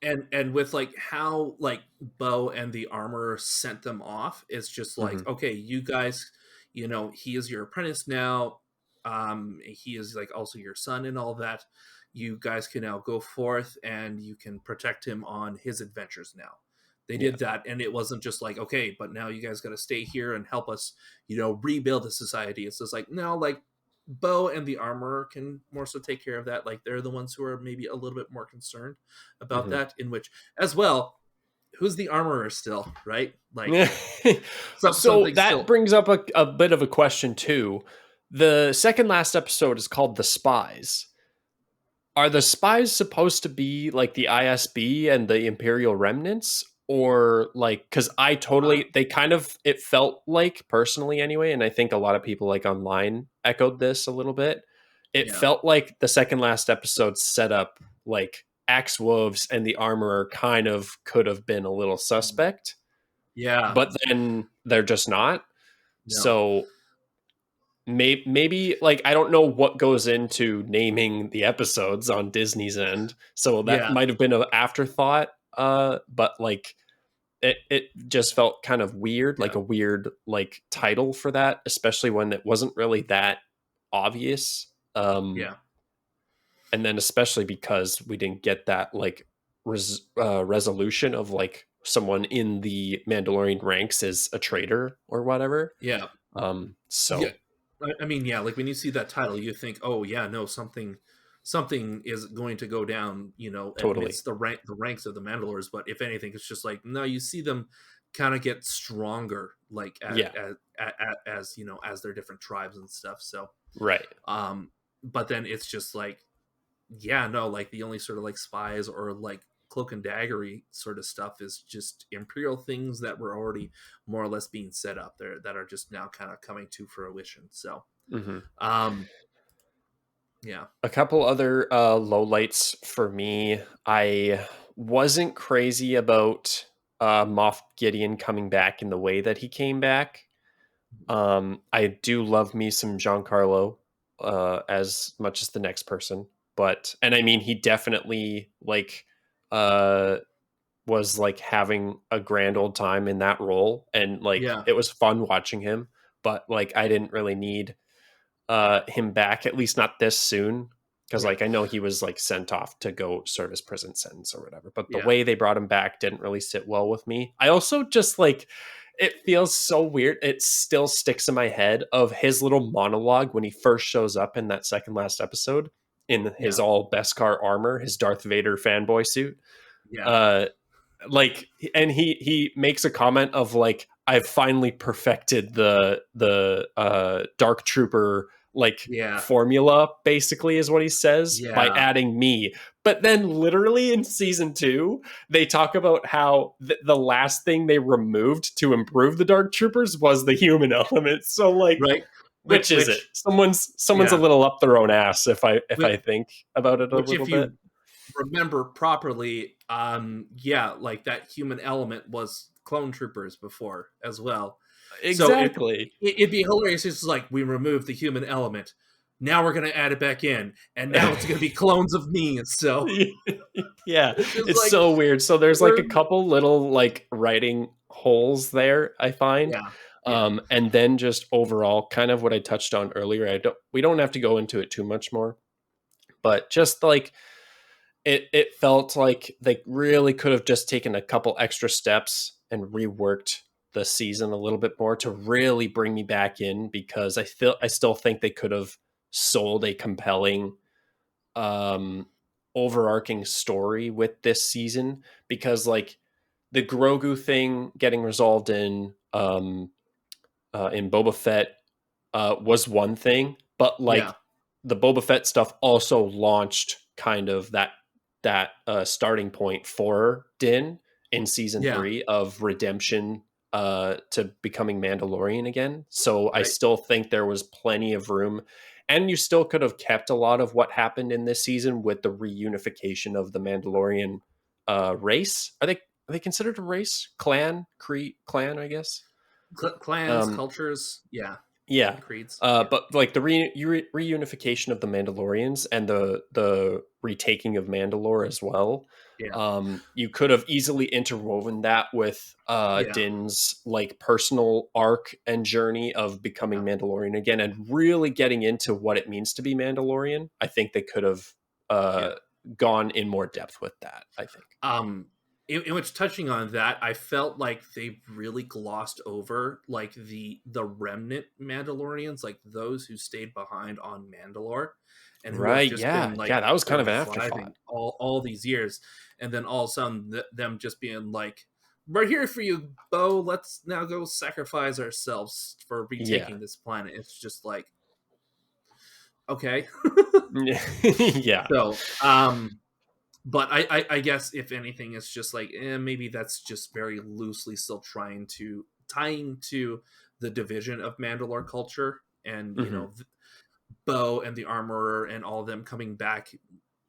and with like how like Bo and the armorer sent them off, it's just Hmm. like, okay, you guys, he is your apprentice now. He is like also your son and all that. You guys can now go forth and you can protect him on his adventures now. They Yeah. did that, and it wasn't just like, okay, but now you guys got to stay here and help us, rebuild the society. It's just like, no, like Bo and the armorer can more so take care of that. Like they're the ones who are maybe a little bit more concerned about Hmm. that. In which, as well, who's the armorer still, right? Like So something that still. brings up a bit of a question too. The second last episode is called The Spies. Are the spies supposed to be like the ISB and the Imperial remnants? Or like, because I Uh, totally, they kind of, it felt like personally anyway, and I think a lot of people like online echoed this a little bit. It yeah, felt like the second last episode set up like Axe Wolves and the Armorer kind of could have been a little suspect, yeah, but then they're just not. no, So maybe like I don't know what goes into naming the episodes on Disney's end, so that yeah, might have been an afterthought. But like it just felt kind of weird, like yeah, a weird like title for that, especially when it wasn't really that obvious. yeah, And then especially because we didn't get that like resolution of like someone in the Mandalorian ranks is a traitor or whatever. yeah, yeah. So I mean, yeah, like when you see that title, you think, oh yeah, no, something is going to go down, totally, amidst the ranks of the Mandalores. But if anything, it's just like, no, you see them kind of get stronger, like yeah, as as their different tribes and stuff. So, right. but then it's just like, yeah, no, like the only sort of like spies or like cloak and daggery sort of stuff is just imperial things that were already more or less being set up there that are just now kind of coming to fruition. So, Hmm. um, yeah, A couple other lowlights for me. I wasn't crazy about Moff Gideon coming back in the way that he came back. I do love me some Giancarlo as much as the next person, but and I mean he definitely like uh, was like having a grand old time in that role, and like yeah, it was fun watching him. But like I didn't really need him back, at least not this soon. Because yeah, like I know he was like sent off to go serve his prison sentence or whatever, but the yeah, way they brought him back didn't really sit well with me. I also just like it feels so weird. It still sticks in my head of his little monologue when he first shows up in that second last episode in his yeah, all Beskar armor, his Darth Vader fanboy suit. yeah, Uh, like and he makes a comment of like I've finally perfected the dark trooper like yeah, formula, basically is what he says, by yeah, adding me. But then literally in season 2 they talk about how the last thing they removed to improve the dark troopers was the human element. So like right. which is it? Someone's a Yeah, little up their own ass if which, I think about it a which little if bit. you remember properly, yeah, like that human element was clone troopers before as well. So Exactly. it'd be hilarious. It's like we removed the human element. Now we're gonna add it back in, and now it's gonna be clones of me. So Yeah, it's just it's like so weird. So there's like we're a couple little like writing holes there, I find. yeah, Yeah. And then just overall, kind of what I touched on earlier. We don't have to go into it too much more, but just like it felt like they really could have just taken a couple extra steps and reworked the season a little bit more to really bring me back in, because I still think they could have sold a compelling um overarching story with this season, because like the Grogu thing getting resolved in Boba Fett was one thing, but Yeah. like the Boba Fett stuff also launched kind of that starting point for Din in season Yeah. 3 of redemption to becoming Mandalorian again. So I Right. still think there was plenty of room, and you still could have kept a lot of what happened in this season with the reunification of the Mandalorian race. Are they considered a race? Clan, I guess. Clans, Um, cultures. Yeah. yeah. Creeds. Yeah. But like the reunification of the Mandalorians and the retaking of Mandalore as well, Yeah. you could have easily interwoven that with Yeah. Din's like personal arc and journey of becoming Yeah. Mandalorian again and really getting into what it means to be Mandalorian. I think they could have uh, Yeah. gone in more depth with that, I think. Um, in which, touching on that, I felt like they really glossed over like the remnant Mandalorians, like those who stayed behind on Mandalore, and who have Right. just Yeah. been like Yeah. That was kind of an surviving afterthought. all these years, and then all of a sudden them just being like, "We're here for you, Bo. Let's now go sacrifice ourselves for Yeah. retaking this planet." It's just like, okay. Yeah. So, but I guess if anything, it's just like maybe that's just very loosely still tying to the division of Mandalore culture, and Hmm. Bo and the Armorer and all of them coming back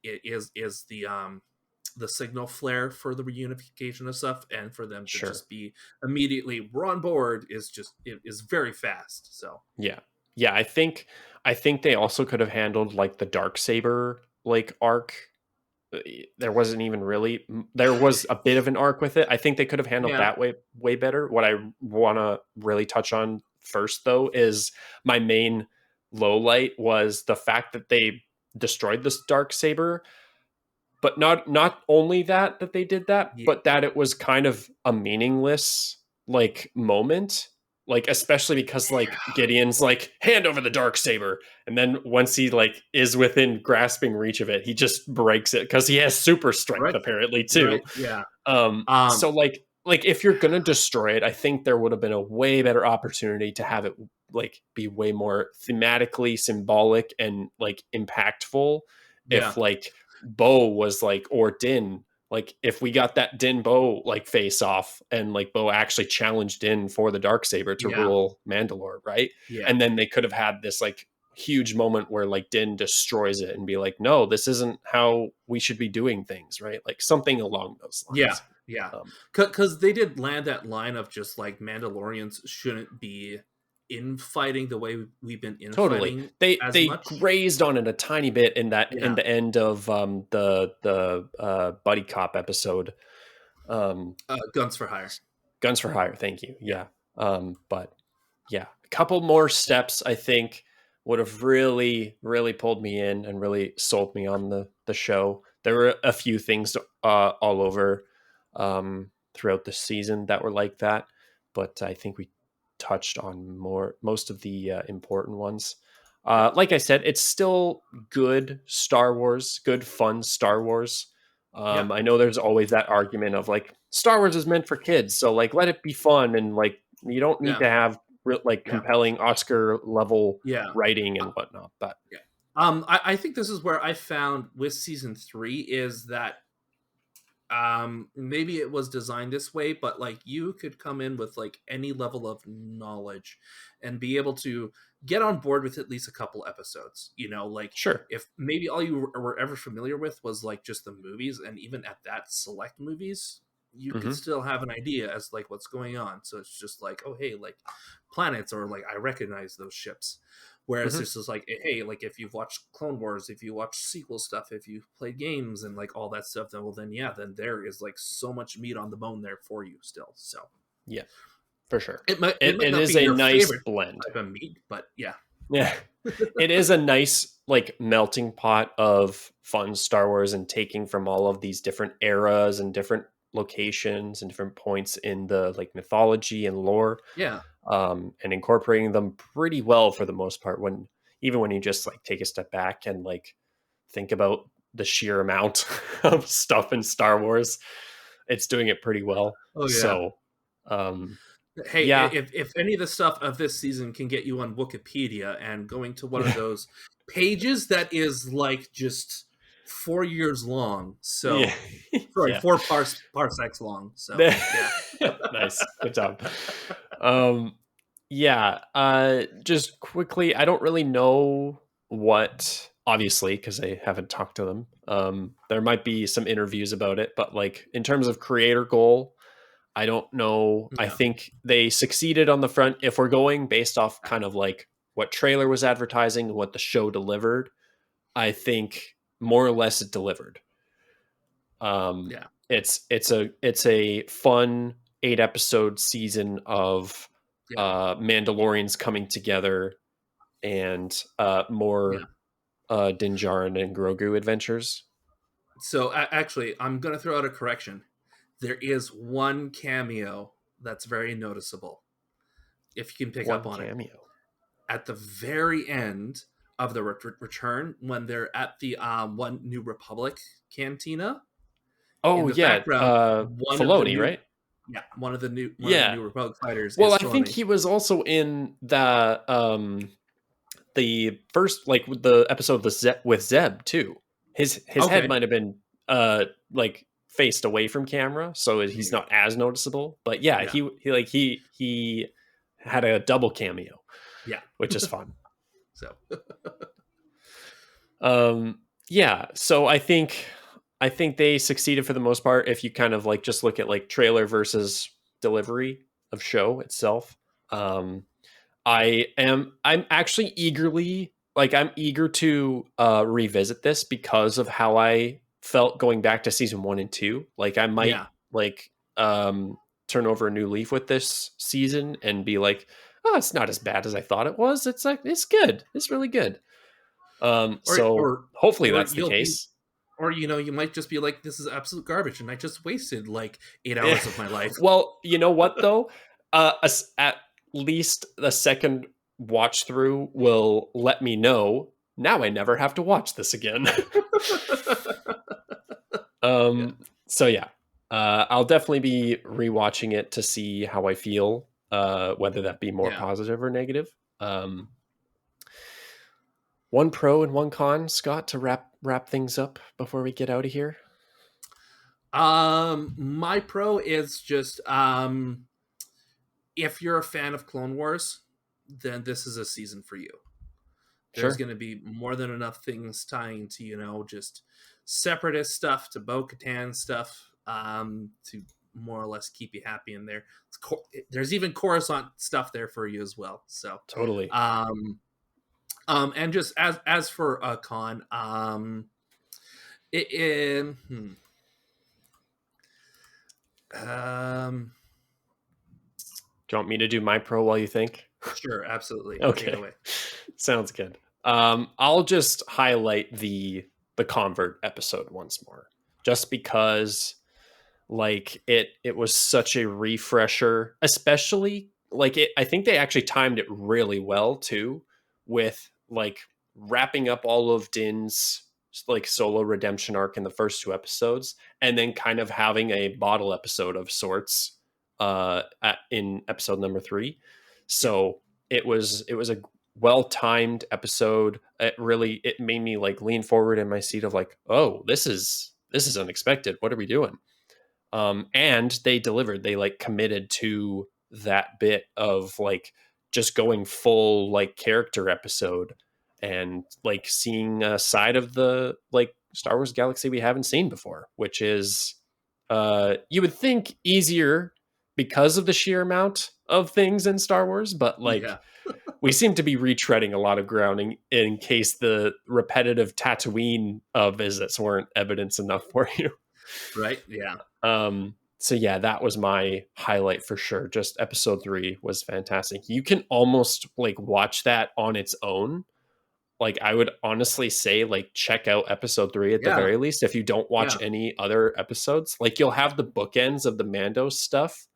is the signal flare for the reunification of stuff, and for them to Sure. just be immediately we're on board it is very fast. So Yeah. Yeah, I think they also could have handled like the dark saber like arc. There wasn't even really there was a bit of an arc with it. I think they could have handled yeah, that way better. What I want to really touch on first though is my main low light was the fact that they destroyed this dark saber, but not only that they did that, yeah, but that it was kind of a meaningless like moment, like especially because like Gideon's like hand over the dark saber, and then once he like is within grasping reach of it, he just breaks it because he has super strength right, apparently too. right, yeah. So like if you're gonna destroy it, I think there would have been a way better opportunity to have it like be way more thematically symbolic and like impactful Yeah, if like Bo was like, or Din, like if we got that Din Bo like face off and like Bo actually challenged Din for the dark saber to yeah, rule Mandalore, right? yeah, And then they could have had this like huge moment where like Din destroys it and be like, no, this isn't how we should be doing things, right? Like something along those yeah, lines. yeah. Um, Because they did land that line of just like Mandalorians shouldn't be infighting the way we've been totally. infighting as They much. grazed on it a tiny bit in Yeah, the end of the buddy cop episode. Um, guns for hire. Guns for Hire, thank you. Yeah, Yeah. But yeah, a couple more steps I think would have really, really pulled me in and really sold me on the show. There were a few things all over throughout the season that were like that, but I think we touched on most of the important ones. yeah, Like I said, it's still good Star Wars, good fun Star Wars. yeah, I know there's always that argument of like Star Wars is meant for kids, so like let it be fun and like you don't need yeah, to have like yeah, compelling Oscar level yeah, writing and whatnot. But yeah. I think this is where I found with season 3 is that maybe it was designed this way, but like you could come in with like any level of knowledge and be able to get on board with at least a couple episodes, like sure, if maybe all you were ever familiar with was like just the movies, and even at that select movies you could hmm still have an idea as like what's going on. So it's just like, oh hey, like planets, or like I recognize those ships. Whereas hmm this is like, hey, like if you've watched Clone Wars, if you watch sequel stuff, if you've played games and like all that stuff, then well, then yeah, then there is like so much meat on the bone there for you still. So yeah, for sure. It might It not is be a your nice favorite blend. type of meat, but yeah. Yeah. It is a nice like melting pot of fun Star Wars and taking from all of these different eras and different locations and different points in the like mythology and lore, Yeah. and incorporating them pretty well for the most part, when even when you just like take a step back and like think about the sheer amount of stuff in Star Wars, it's doing it pretty well. Oh yeah. So um Hey, yeah. if any of the stuff of this season can get you on Wikipedia and going to one of those pages that is like just 4 years long, Yeah. so sorry, Yeah. parsecs long. So yeah, Nice. Good job. Um yeah, just quickly, I don't really know what, obviously, because I haven't talked to them. There might be some interviews about it, but like in terms of creator goal, I don't know. I yeah, think they succeeded on the front. If we're going based off kind of like what trailer was advertising and what the show delivered, I think more or less it delivered. Um, yeah, it's a fun 8 episode season of yeah, Mandalorians coming together and yeah. more Din Djarin and Grogu adventures. So actually, I'm gonna throw out a correction. There is one cameo that's very noticeable. If you can pick up One on it, cameo. at the very end of the return, when they're at the One New Republic cantina, in Oh the yeah, background, one of the Filoni, new right? yeah, one of the Yeah. New Republic fighters Well, is I think Filoni. he was also in the first like with the episode with Zeb too. His head Okay, might have been like faced away from camera, so there he's you go. not as noticeable. But yeah, Yeah, he had a double cameo, yeah. which is fun. So Um, yeah, so I think they succeeded for the most part. If you kind of like just look at like trailer versus delivery of show itself, um, I'm actually I'm eager to revisit this because of how I felt going back to season 1 and 2. Like I might yeah, like turn over a new leaf with this season and be like, oh, it's not as bad as I thought it was. It's like it's good. It's really good. or So or hopefully or that's the you'll be, case. or you might just be like, this is absolute garbage, and I just wasted like 8 hours of my life. Well, you know what though? At least the second watch through will let me know. Now I never have to watch this again. Yeah, So yeah, I'll definitely be rewatching it to see how I feel, whether that be more yeah. positive or negative. Um, one pro and one con, Scott, to wrap things up before we get out of here. My pro is just if you're a fan of Clone Wars, then this is a season for you. There's Sure, going to be more than enough things tying to, just separatist stuff, to Bo-Katan stuff, to more or less keep you happy in there. There's even Coruscant stuff there for you as well. So, totally. and just as for a con, it, it hmm, um, Do you want me to do my pro while you think? sure, absolutely, take it Okay. away. Sounds good. I'll just highlight the convert episode once more, just because like it was such a refresher, especially like it. I think they actually timed it really well too, with like wrapping up all of Din's like solo redemption arc in the first 2 episodes, and then kind of having a bottle episode of sorts in episode number 3. Yeah, So it was a well timed episode. It made me like lean forward in my seat of like, oh, this is unexpected. What are we doing? And they delivered. They like committed to that bit of like just going full like character episode and like seeing a side of the like Star Wars galaxy we haven't seen before, which is you would think easier because of the sheer amount of things in Star Wars, but like yeah, we seem to be retreading a lot of ground in case the repetitive Tatooine visits weren't evidence enough for you. right, yeah, So yeah, that was my highlight for sure. Just episode 3 was fantastic. You can almost like watch that on its own. Like I would honestly say like check out episode 3 at the Yeah, very least if you don't watch yeah, any other episodes. Like you'll have the bookends of the Mando stuff,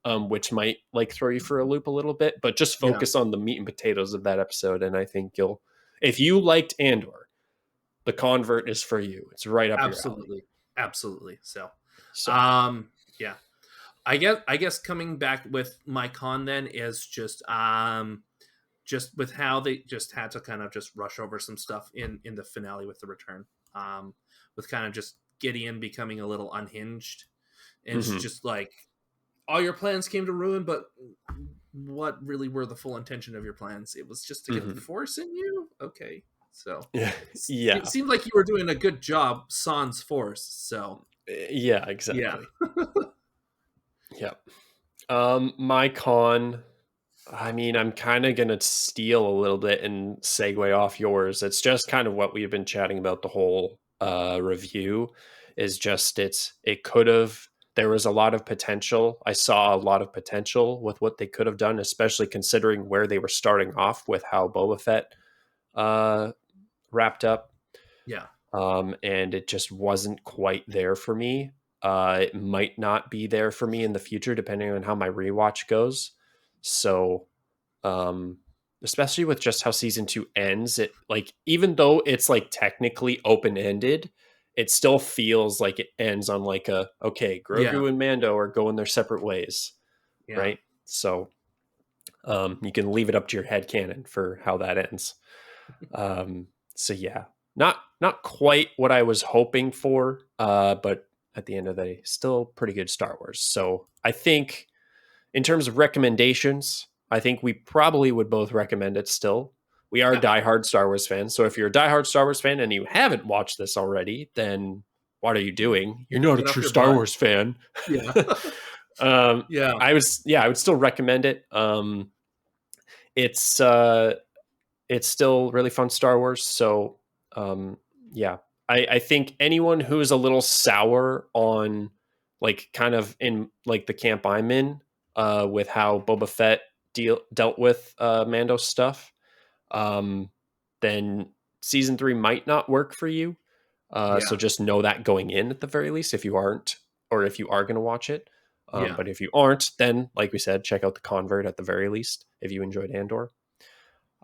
which might like throw you for a loop a little bit, but just yeah. focus on the meat and potatoes of that episode. And I think you'll, if you liked Andor, the convert is for you. It's right up your alley. Absolutely, absolutely. So, So, yeah. I guess coming back with my con then is just with how they just had to kind of just rush over some stuff in the finale with the return, with kind of just Gideon becoming a little unhinged, and it's mhm. just like all your plans came to ruin, but what really were the full intention of your plans? It was just to get the Mhm. force in you. Okay, so Yeah. it Yeah. seemed like you were doing a good job sans force. So Yeah, yeah, exactly. Yeah. My con, I mean, I'm kind of going to steal a little bit and segue off yours. It's just kind of what we've been chatting about the whole review is just it could have, there was a lot of potential. I saw a lot of potential with what they could have done, especially considering where they were starting off with how Boba Fett uh, wrapped up. yeah, And it just wasn't quite there for me. It might not be there for me in the future, depending on how my rewatch goes. So, um, especially with just how season 2 ends, it like even though it's like technically open ended, it still feels like it ends on like a okay, yeah, Grogu and Mando are going their separate ways, yeah, right? So, you can leave it up to your head canon for how that ends. So yeah, not quite what I was hoping for, but at the end of the day, still pretty good Star Wars. So I think in terms of recommendations, I think we probably would both recommend it still. We are yeah. diehard Star Wars fans. So if you're a diehard Star Wars fan and you haven't watched this already, then what are you doing? You're not a Get off true your Star butt. Wars fan. Yeah, um, yeah, I would still recommend it. It's it's still really fun Star Wars. So um, yeah, I think anyone who is a little sour on like kind of in like the camp I'm in with how Boba Fett dealt with Mando stuff, um, then season 3 might not work for you. So yeah, just know that going in at the very least if you aren't or if you are going to watch it. yeah, But if you aren't, then like we said, check out the convert at the very least if you enjoyed Andor.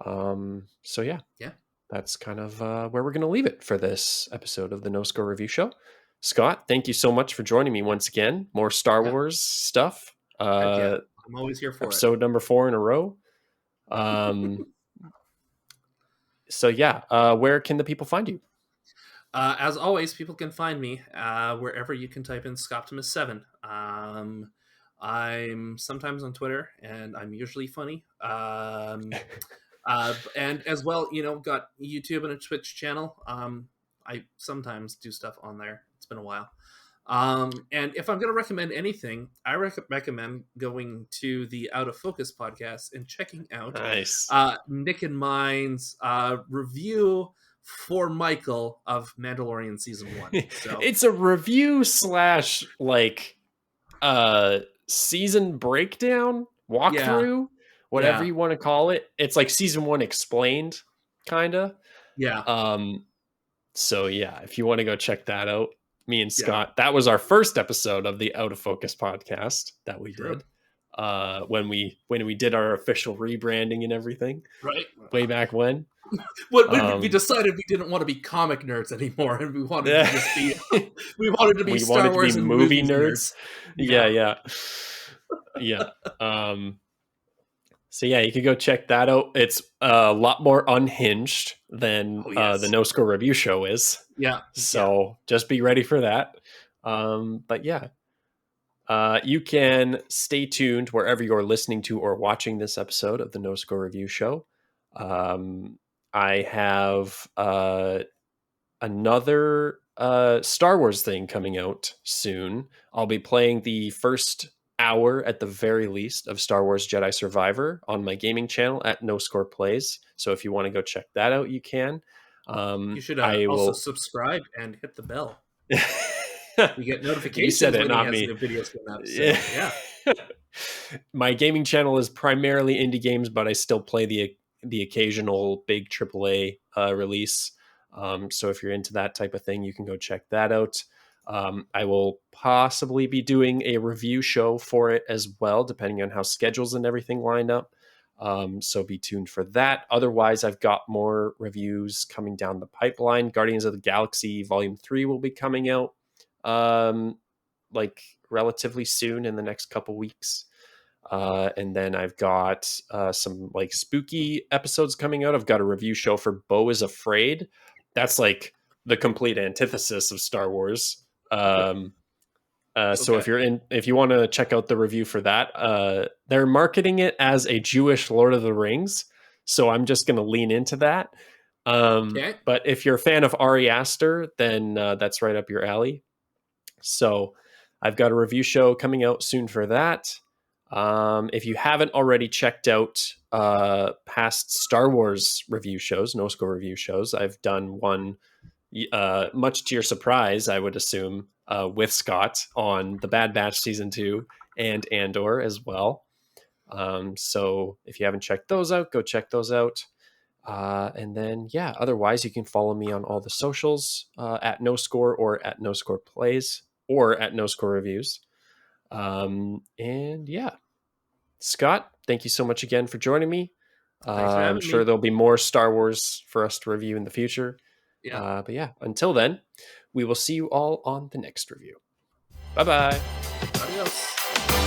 So yeah, yeah, that's kind of where we're going to leave it for this episode of the No Score Review Show. Scott, thank you so much for joining me once again. More Star yeah. Wars stuff. Heck yeah, I'm always here for it. Episode number 4 in a row. Um, so yeah, where can the people find you? As always, people can find me wherever you can type in Scoptimus7. I'm sometimes on Twitter, and I'm usually funny. And as well, got YouTube and a Twitch channel. I sometimes do stuff on there. It's been a while. And if I'm going to recommend anything, I recommend going to the Out of Focus podcast and checking out Nice. Nick and mine's review for Michael of Mandalorian season 1. So It's a review slash like season breakdown yeah, walkthrough, whatever yeah, you want to call it. It's like season 1 explained, kind of. yeah, So yeah, if you want to go check that out, me and yeah. Scott, that was our first episode of the Out of Focus podcast that we True. did. When we did our official rebranding and everything Right. way back when. When we decided we didn't want to be comic nerds anymore, and we wanted to just be we wanted to be we Star wanted to be Wars and movie movies nerds. nerds. Yeah, Yeah, yeah. Yeah. So yeah, you could go check that out. It's a lot more unhinged than oh the yes, No Score Review Show is. yeah, yeah, So just be ready for that. But yeah, you can stay tuned wherever you're listening to or watching this episode of the No Score Review Show. I have another Star Wars thing coming out soon. I'll be playing the first hour at the very least of Star Wars Jedi Survivor on my gaming channel at No Score Plays. So if you want to go check that out, you can. you should I also will. subscribe and hit the bell. We get You said notifications it, when he not has me. new videos going up. So Yeah. yeah. My gaming channel is primarily indie games, but I still play the occasional big AAA release. So if you're into that type of thing, you can go check that out. I will possibly be doing a review show for it as well, depending on how schedules and everything line up. So be tuned for that. Otherwise, I've got more reviews coming down the pipeline. Guardians of the Galaxy Volume 3 will be coming out like relatively soon in the next couple weeks. And then I've got some like spooky episodes coming out. I've got a review show for Beau is Afraid. That's like the complete antithesis of Star Wars. So Okay. if you want to check out the review for that, they're marketing it as a Jewish Lord of the Rings. So I'm just going to lean into that. Okay. But if you're a fan of Ari Aster, then that's right up your alley. So I've got a review show coming out soon for that. If you haven't already checked out past Star Wars review shows, NoScore review shows, I've done one, much to your surprise, I would assume, with Scott on The Bad Batch Season 2 and Andor as well. So if you haven't checked those out, go check those out. And then, yeah, otherwise, you can follow me on all the socials at NoScore or at NoScore Plays or at NoScore Reviews. And yeah, Scott, thank you so much again for joining me. Thanks for I'm having sure me. there'll be more Star Wars for us to review in the future. Yeah. But yeah, until then, we will see you all on the next review. Bye bye. Adios.